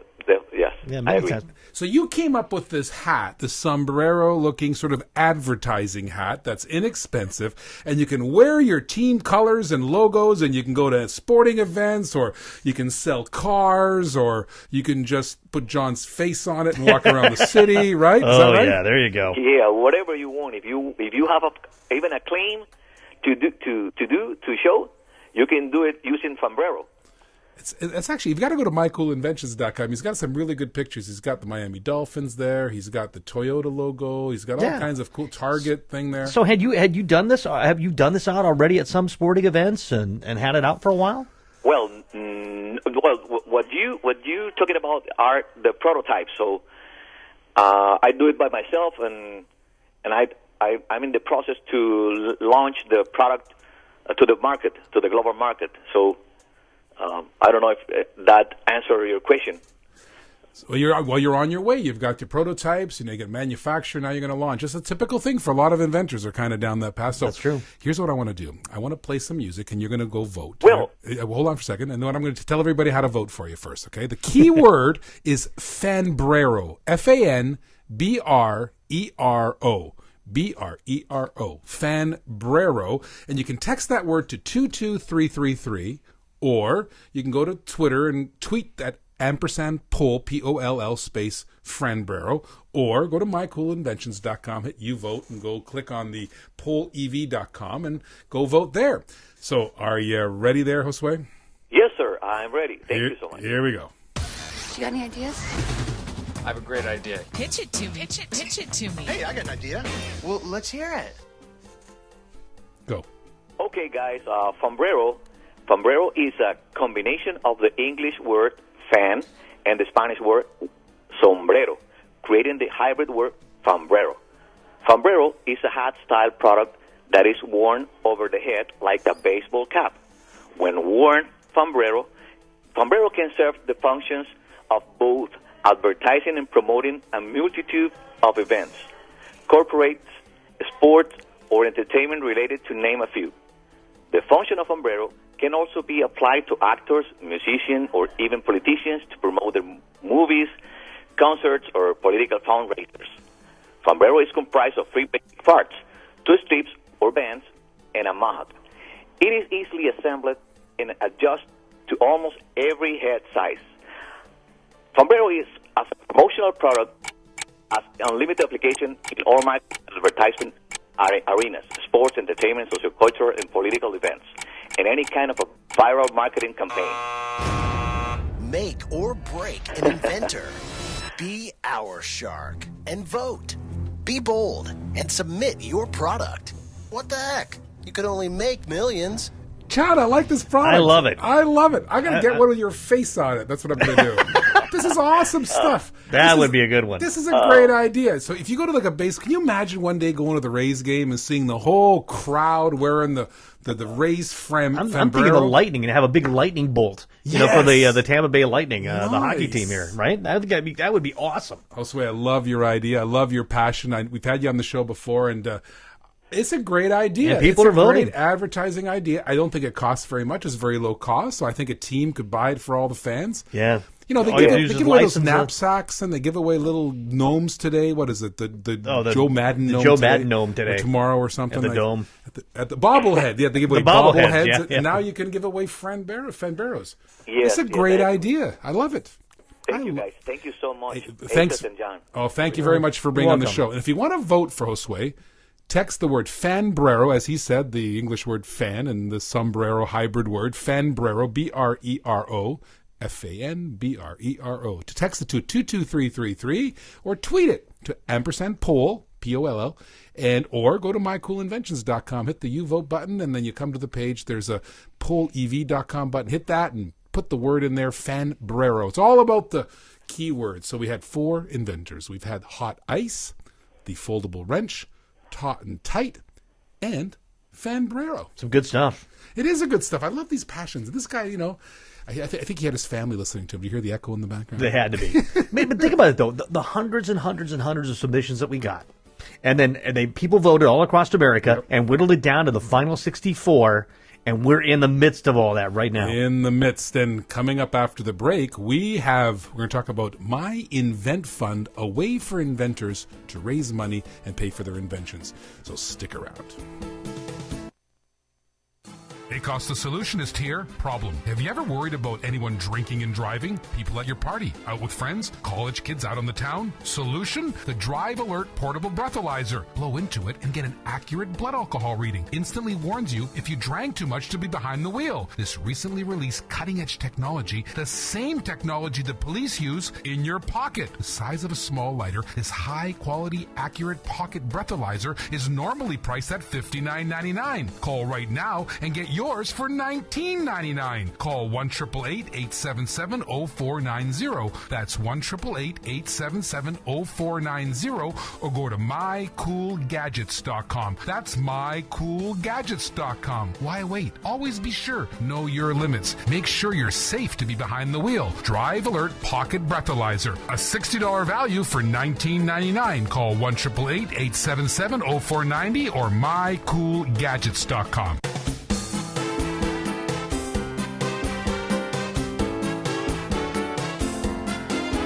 [SPEAKER 10] Yes,
[SPEAKER 3] yeah,
[SPEAKER 10] I agree.
[SPEAKER 2] So you came up with this hat, the sombrero-looking sort of advertising hat that's inexpensive, and you can wear your team colors and logos, and you can go to sporting events, or you can sell cars, or you can just put John's face on it and walk around the city, right? Is that right?
[SPEAKER 3] Yeah, there you go.
[SPEAKER 10] Yeah, whatever you want. If you have even a claim to show, you can do it using sombrero.
[SPEAKER 2] It's actually, you've got to go to mycoolinventions.com. He's got some really good pictures. He's got the Miami Dolphins there. He's got the Toyota logo. He's got all kinds of cool Target thing there.
[SPEAKER 3] So had you done this? Have you done this out already at some sporting events and had it out for a while?
[SPEAKER 10] Well, what you talking about are the prototypes. So I do it by myself, and I'm in the process to launch the product to the market, to the global market. So. I don't know if that answers your question.
[SPEAKER 2] Well, you're on your way. You've got your prototypes, and you get manufactured. Now you're going to launch. It's a typical thing for a lot of inventors are kind of down that path. So
[SPEAKER 3] that's true.
[SPEAKER 2] Here's what I want to do. I want to play some music, and you're going to go vote.
[SPEAKER 10] Well,
[SPEAKER 2] hold on for a second, and then I'm going to tell everybody how to vote for you first. Okay. The key word is Fanbrero. Fanbrero. Brero. Fanbrero, and you can text that word to 22333. Or you can go to Twitter and tweet that &poll, P-O-L-L space Fanbrero, or go to mycoolinventions.com, hit you vote, and go click on the pollev.com and go vote there. So are you ready there, Josue?
[SPEAKER 10] Yes, sir. I'm ready. Thank you so much.
[SPEAKER 2] Here we go.
[SPEAKER 5] You got any ideas?
[SPEAKER 6] I have a great idea.
[SPEAKER 5] Pitch it to me. Pitch it to me.
[SPEAKER 1] Hey, I got an idea. Well, let's hear it.
[SPEAKER 2] Go.
[SPEAKER 10] Okay, guys. Sombrero is a combination of the English word fan and the Spanish word sombrero, creating the hybrid word sombrero. Sombrero is a hat-style product that is worn over the head like a baseball cap. When worn, sombrero can serve the functions of both advertising and promoting a multitude of events, corporates, sports, or entertainment related, to name a few. The function of sombrero can also be applied to actors, musicians, or even politicians to promote their movies, concerts, or political fundraisers. Sombrero is comprised of 3 basic parts, 2 strips or bands, and a mouth. It is easily assembled and adjusted to almost every head size. Sombrero is a promotional product as unlimited application in all market advertisement arenas, sports, entertainment, sociocultural, and political events, and any kind of a viral marketing campaign.
[SPEAKER 1] Make or break an inventor. Be our shark and vote. Be bold and submit your product. What the heck? You could only make millions.
[SPEAKER 2] Chad, I like this product.
[SPEAKER 3] I love it.
[SPEAKER 2] I love it. I'm going to get one with your face on it. That's what I'm going to do. This is awesome stuff.
[SPEAKER 3] That would be a good one.
[SPEAKER 2] This is a great idea. So if you go to like a base, can you imagine one day going to the Rays game and seeing the whole crowd wearing the Rays
[SPEAKER 3] I'm thinking of the lightning and have a big lightning bolt, for the Tampa Bay Lightning, the hockey team here, right? That would be awesome.
[SPEAKER 2] Josue, I love your idea. I love your passion. We've had you on the show before, and it's a great idea.
[SPEAKER 3] And people are voting.
[SPEAKER 2] Great advertising idea. I don't think it costs very much. It's very low cost, so I think a team could buy it for all the fans.
[SPEAKER 3] Yeah.
[SPEAKER 2] They give away those knapsacks, and they give away little gnomes today. What is it? The Joe Madden gnome
[SPEAKER 3] Joe
[SPEAKER 2] today?
[SPEAKER 3] Madden gnome today.
[SPEAKER 2] Or tomorrow or something.
[SPEAKER 3] At the Dome.
[SPEAKER 2] At the bobblehead. Yeah, they give away
[SPEAKER 3] bobbleheads.
[SPEAKER 2] bobbleheads.
[SPEAKER 3] Yeah.
[SPEAKER 2] And now you can give away Fanberos.
[SPEAKER 10] Yes,
[SPEAKER 2] it's a great idea. I love it.
[SPEAKER 10] Thank you, guys. Thank you so much.
[SPEAKER 2] Thanks.
[SPEAKER 10] And John.
[SPEAKER 2] Oh, thank you very much for being on the show. And if you want to vote for Josue, text the word Fanbrero, as he said, the English word fan and the sombrero hybrid word, Fanbrero, BRERO, FANBRERO. To text it to 22333 or tweet it to &poll, POLL, or go to mycoolinventions.com, hit the You Vote button, and then you come to the page. There's a pollev.com button. Hit that and put the word in there, Fanbrero. It's all about the keywords. So we had 4 inventors. We've had hot ice, the foldable wrench, taut and tight, and Fanbrero.
[SPEAKER 3] Some good stuff.
[SPEAKER 2] It is a good stuff. I love these passions. This guy, I think he had his family listening to him. Do you hear the echo in the background?
[SPEAKER 3] They had to be. But think about it, though. The hundreds and hundreds and hundreds of submissions that we got. And then people voted all across America and whittled it down to the final 64. And we're in the midst of all that right now.
[SPEAKER 2] In the midst. And coming up after the break, we're going to talk about My Invent Fund, a way for inventors to raise money and pay for their inventions. So stick around. ACOS the Solutionist here. Problem. Have you ever worried about anyone drinking and driving? People at your party, out with friends, college kids out on the town? Solution? The Drive Alert Portable Breathalyzer. Blow into it and get an accurate blood alcohol reading. Instantly warns you if you drank too much to be behind the wheel. This recently released cutting-edge technology, the same technology the police use, in your pocket. The size of a small lighter, this high-quality, accurate pocket breathalyzer is normally priced at $59.99. Call right now and get yours for $19.99. Call 1-888-877-0490. That's 1-888-877-0490, or go to mycoolgadgets.com. That's mycoolgadgets.com. Why wait? Always be sure. Know your limits. Make sure you're safe to be behind the wheel. Drive Alert Pocket Breathalyzer. A $60 value for $19.99. Call 1-888-877-0490 or mycoolgadgets.com.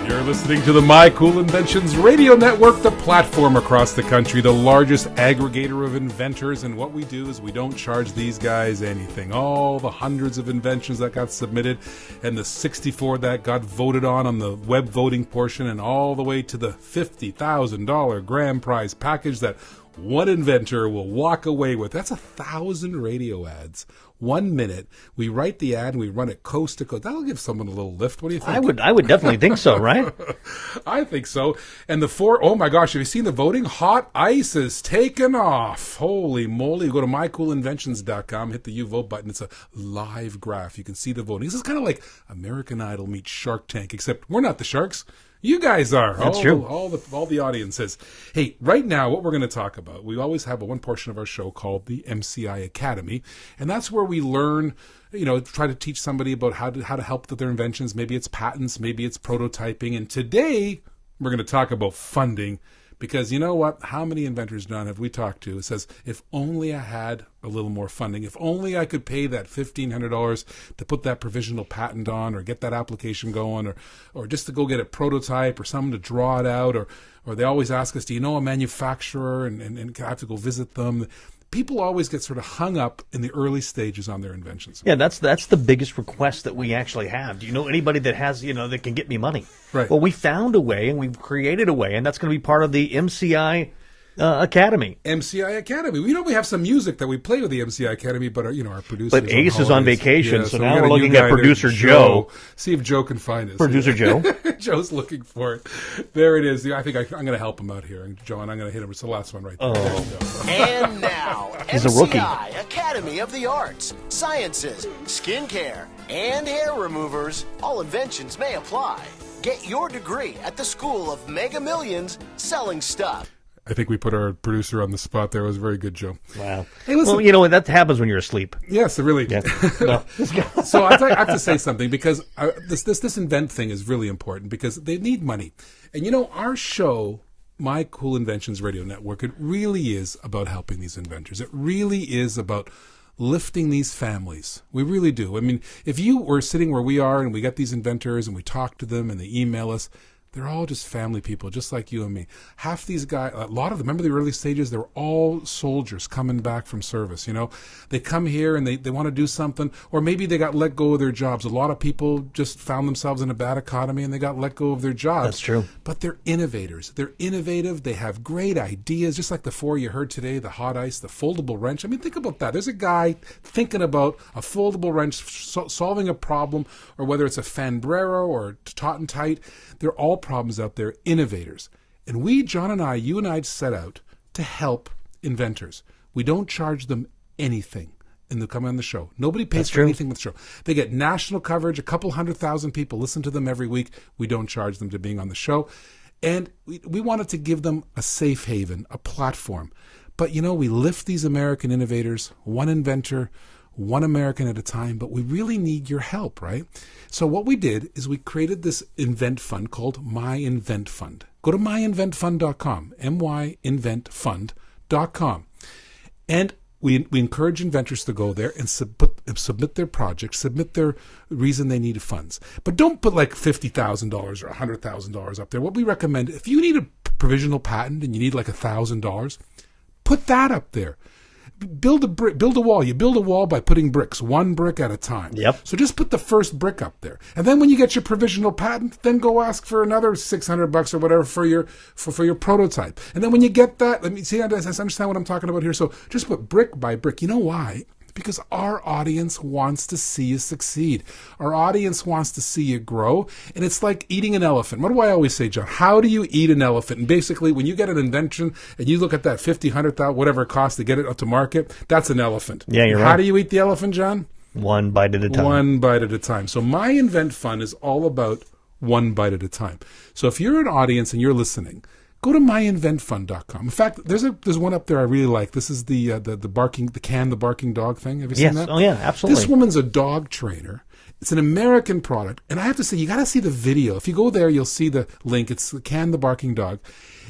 [SPEAKER 2] You're listening to the My Cool Inventions Radio Network, the platform across the country, the largest aggregator of inventors. And what we do is we don't charge these guys anything. All the hundreds of inventions that got submitted and the 64 that got voted on the web voting portion, and all the way to the $50,000 grand prize package that one inventor will walk away with. That's 1,000 radio ads. 1 minute. We write the ad and we run it coast to coast. That'll give someone a little lift. What do you think?
[SPEAKER 3] I would definitely think so, right?
[SPEAKER 2] I think so. And the 4, oh my gosh, have you seen the voting? Hot ice is taken off. Holy moly. You go to mycoolinventions.com, hit the You Vote button. It's a live graph. You can see the voting. This is kind of like American Idol meets Shark Tank, except we're not the sharks. You guys are.
[SPEAKER 3] That's true.
[SPEAKER 2] All the audience says. Hey, right now, what we're going to talk about, we always have one portion of our show called the MCI Academy, and that's where we learn, try to teach somebody about how to help with their inventions. Maybe it's patents, maybe it's prototyping, and today we're going to talk about funding, Because you know what? How many inventors, John, have we talked to? It says, if only I had a little more funding, if only I could pay that $1,500 to put that provisional patent on, or get that application going, or just to go get a prototype, or someone to draw it out, or they always ask us, do you know a manufacturer, and I have to go visit them. People always get sort of hung up in the early stages on their inventions.
[SPEAKER 3] Yeah, that's the biggest request that we actually have. Do you know anybody that has, that can get me money?
[SPEAKER 2] Right.
[SPEAKER 3] Well, we found a way, and we've created a way, and that's going to be part of the MCI Academy.
[SPEAKER 2] MCI Academy. We have some music that we play with the MCI Academy, but our producers.
[SPEAKER 3] But Ace is on vacation, so now
[SPEAKER 2] we
[SPEAKER 3] we're looking at producer Joe.
[SPEAKER 2] See if Joe can find us.
[SPEAKER 3] Producer Joe.
[SPEAKER 2] Joe's looking for it. There it is. I think I'm going to help him out here, Joe, and I'm going to hit him. It's the last one right there.
[SPEAKER 3] Oh.
[SPEAKER 1] And now,
[SPEAKER 3] He's a rookie.
[SPEAKER 1] MCI Academy of the Arts, Sciences, Skincare, and Hair Removers. All inventions may apply. Get your degree at the School of Mega Millions Selling Stuff.
[SPEAKER 2] I think we put our producer on the spot there. It was very good, Joe.
[SPEAKER 3] Wow.
[SPEAKER 2] Hey, listen.
[SPEAKER 3] Well, that happens when you're asleep.
[SPEAKER 2] Yes, it really.
[SPEAKER 3] Yeah. No.
[SPEAKER 2] So I have to say something, because this invent thing is really important, because they need money. And our show, My Cool Inventions Radio Network, it really is about helping these inventors. It really is about lifting these families. We really do. I mean, if you were sitting where we are and we got these inventors and we talk to them and they email us, they're all just family people, just like you and me. Half these guys, a lot of them, remember the early stages, they were all soldiers coming back from service, They come here and they want to do something, or maybe they got let go of their jobs. A lot of people just found themselves in a bad economy and they got let go of their jobs.
[SPEAKER 3] That's true.
[SPEAKER 2] But they're innovators. They're innovative. They have great ideas, just like the four you heard today, the hot ice, the foldable wrench. I mean, think about that. There's a guy thinking about a foldable wrench, solving a problem, or whether it's a Fambrero or taut and tight. They're all problems out there, innovators. And we, John and I, you and I, set out to help inventors. We don't charge them anything in the coming on the show. Nobody pays for anything with the show. They get national coverage. A couple 100,000 people listen to them every week. We don't charge them to being on the show. And we wanted to give them a safe haven, a platform. But, we lift these American innovators, one inventor, one American at a time, but we really need your help, right? So what we did is we created this invent fund called My Invent Fund. Go to myinventfund.com, myinventfund.com. And we encourage inventors to go there and submit their projects, submit their reason they need funds. But don't put like $50,000 or $100,000 up there. What we recommend, if you need a provisional patent and you need like $1,000, put that up there. Build a wall. You build a wall by putting bricks, one brick at a time.
[SPEAKER 3] Yep.
[SPEAKER 2] So just put the first brick up there, and then when you get your provisional patent, then go ask for another $600 or whatever for your prototype. And then when you get that, let me see. I understand what I'm talking about here. So just put brick by brick. You know why? Because our audience wants to see you succeed. Our audience wants to see you grow. And it's like eating an elephant. What do I always say, John? How do you eat an elephant? And basically, when you get an invention and you look at that 50, 100,000, whatever it costs to get it up to market, that's an elephant.
[SPEAKER 3] Yeah, you're right.
[SPEAKER 2] How do you eat the elephant, John?
[SPEAKER 3] One bite at a time.
[SPEAKER 2] One bite at a time. So My Invent Fund is all about one bite at a time. So if you're an audience and you're listening, go to myinventfund.com. In fact, there's one up there I really like. This is the barking dog thing. Have you seen that?
[SPEAKER 3] Oh yeah, absolutely.
[SPEAKER 2] This woman's a dog trainer. It's an American product, and I have to say, you got to see the video. If you go there, you'll see the link. It's Can the Barking Dog.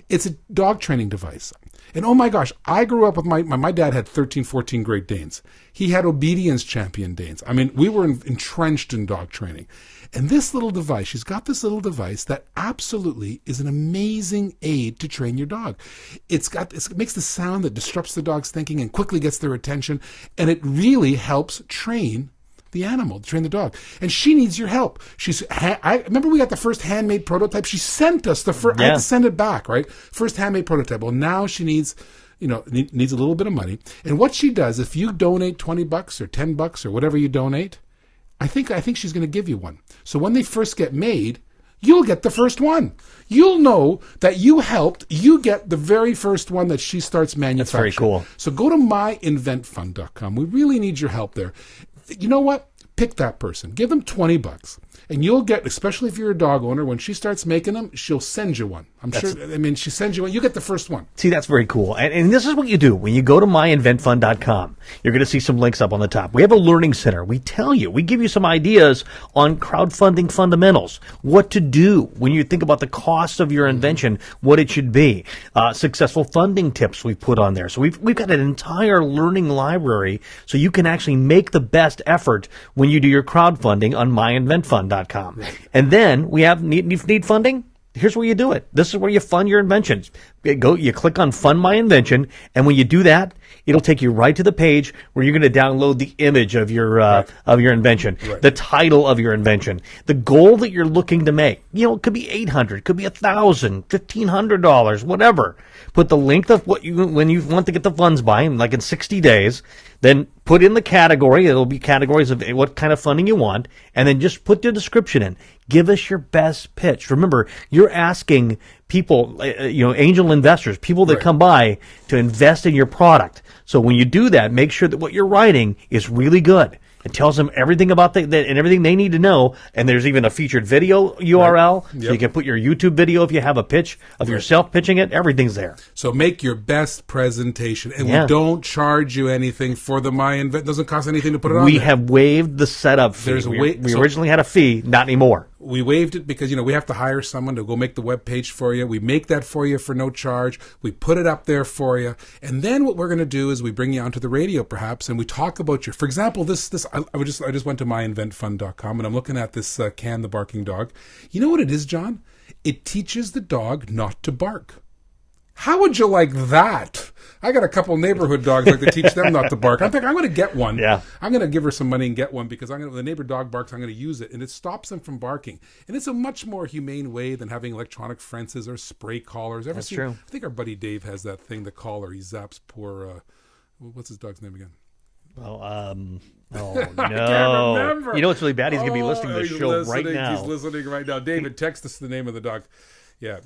[SPEAKER 2] It's a dog training device. And oh my gosh, I grew up with my dad had 13, 14 Great Danes. He had obedience champion Danes. I mean, we were entrenched in dog training. And this little device, she's got this little device that absolutely is an amazing aid to train your dog. It makes the sound that disrupts the dog's thinking and quickly gets their attention. And it really helps train the animal, train the dog. And she needs your help. I remember we got the first handmade prototype. She sent us the first, I had to send it back, right? First handmade prototype. Well, now she needs a little bit of money. And what she does, if you donate $20 or $10 or whatever you donate, I think she's going to give you one. So when they first get made, you'll get the first one. You'll know that you helped. You get the very first one that she starts manufacturing.
[SPEAKER 3] That's very cool.
[SPEAKER 2] So go to myinventfund.com. We really need your help there. You know what? Pick that person. Give them $20. And you'll get, especially if you're a dog owner, when she starts making them, she'll send you one. She sends you one. You get the first one.
[SPEAKER 3] See, that's very cool. And this is what you do. When you go to myinventfund.com, you're going to see some links up on the top. We have a learning center. We give you some ideas on crowdfunding fundamentals, what to do when you think about the cost of your invention, what it should be, successful funding tips we've put on there. So we've got an entire learning library so you can actually make the best effort when you do your crowdfunding on myinventfund.com. Right. And then we have need funding. Here's where you do it. This is where you fund your inventions. You click on Fund My Invention, and when you do that, it'll take you right to the page where you're going to download the image of your invention, the title of your invention, the goal that you're looking to make. It could be $800, could be $1,000, $1,500, whatever. Put the length of when you want to get the funds by, like in 60 days. Then put in the category. It'll be categories of what kind of funding you want, and then just put the description in. Give us your best pitch. Remember, you're asking people, angel investors, people that come by to invest in your product. So when you do that, make sure that what you're writing is really good. It tells them everything about and everything they need to know. And there's even a featured video URL. So you can put your YouTube video if you have a pitch of yourself pitching it. Everything's there.
[SPEAKER 2] So make your best presentation. And we don't charge you anything for the MyInvent. It doesn't cost anything to put it on.
[SPEAKER 3] We have waived the setup fee. We originally had a fee, not anymore.
[SPEAKER 2] We waived it because, we have to hire someone to go make the web page for you. We make that for you for no charge. We put it up there for you. And then what we're going to do is we bring you onto the radio perhaps, and we talk about for example, I just went to myinventfund.com and I'm looking at this Can the Barking Dog. You know what it is, John? It teaches the dog not to bark. How would you like that? I got a couple neighborhood dogs like to teach them not to bark. I'm thinking I'm going to get one.
[SPEAKER 3] Yeah.
[SPEAKER 2] I'm going to give her some money and get one because when the neighbor dog barks, I'm going to use it, and it stops them from barking. And it's a much more humane way than having electronic fences or spray collars.
[SPEAKER 3] That's true.
[SPEAKER 2] I think our buddy Dave has that thing, the collar. He zaps poor. What's his dog's name again?
[SPEAKER 3] Oh no!
[SPEAKER 2] I can't remember.
[SPEAKER 3] You know what's really bad? He's going to be listening to the show right now.
[SPEAKER 2] He's listening right now. David, text us the name of the dog. Yeah,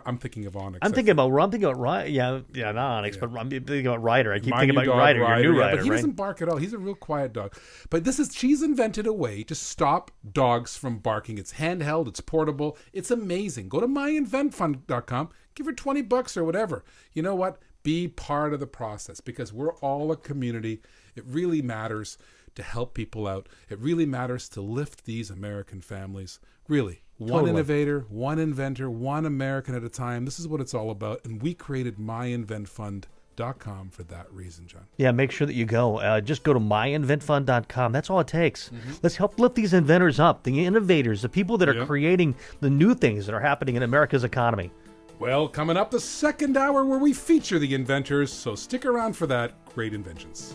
[SPEAKER 2] I'm thinking of Onyx.
[SPEAKER 3] I'm thinking about Ryder. Yeah, not Onyx, but I'm thinking about Ryder. I keep thinking about Ryder, your new Ryder,
[SPEAKER 2] but he doesn't bark at all. He's a real quiet dog. But she's invented a way to stop dogs from barking. It's handheld, it's portable, it's amazing. Go to myinventfund.com, give her $20 or whatever. You know what? Be part of the process because we're all a community. It really matters to help people out. It really matters to lift these American families. Really. One innovator, one inventor, one American at a time. This is what it's all about. And we created myinventfund.com for that reason, John.
[SPEAKER 3] Yeah, make sure that you go. Just go to myinventfund.com. That's all it takes. Mm-hmm. Let's help lift these inventors up, the innovators, the people that are creating the new things that are happening in America's economy.
[SPEAKER 2] Well, coming up the second hour where we feature the inventors, so stick around for that. Great Inventions.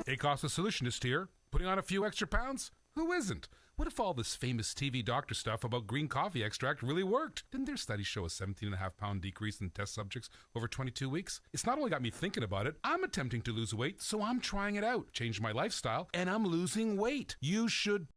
[SPEAKER 2] ACOS the Solutionist here. Putting on a few extra pounds? Who isn't? What if all this famous TV doctor stuff about green coffee extract really worked? Didn't their studies show a 17.5-pound decrease in test subjects over 22 weeks? It's not only got me thinking about it, I'm attempting to lose weight, so I'm trying it out. Changed my lifestyle, and I'm losing weight. You should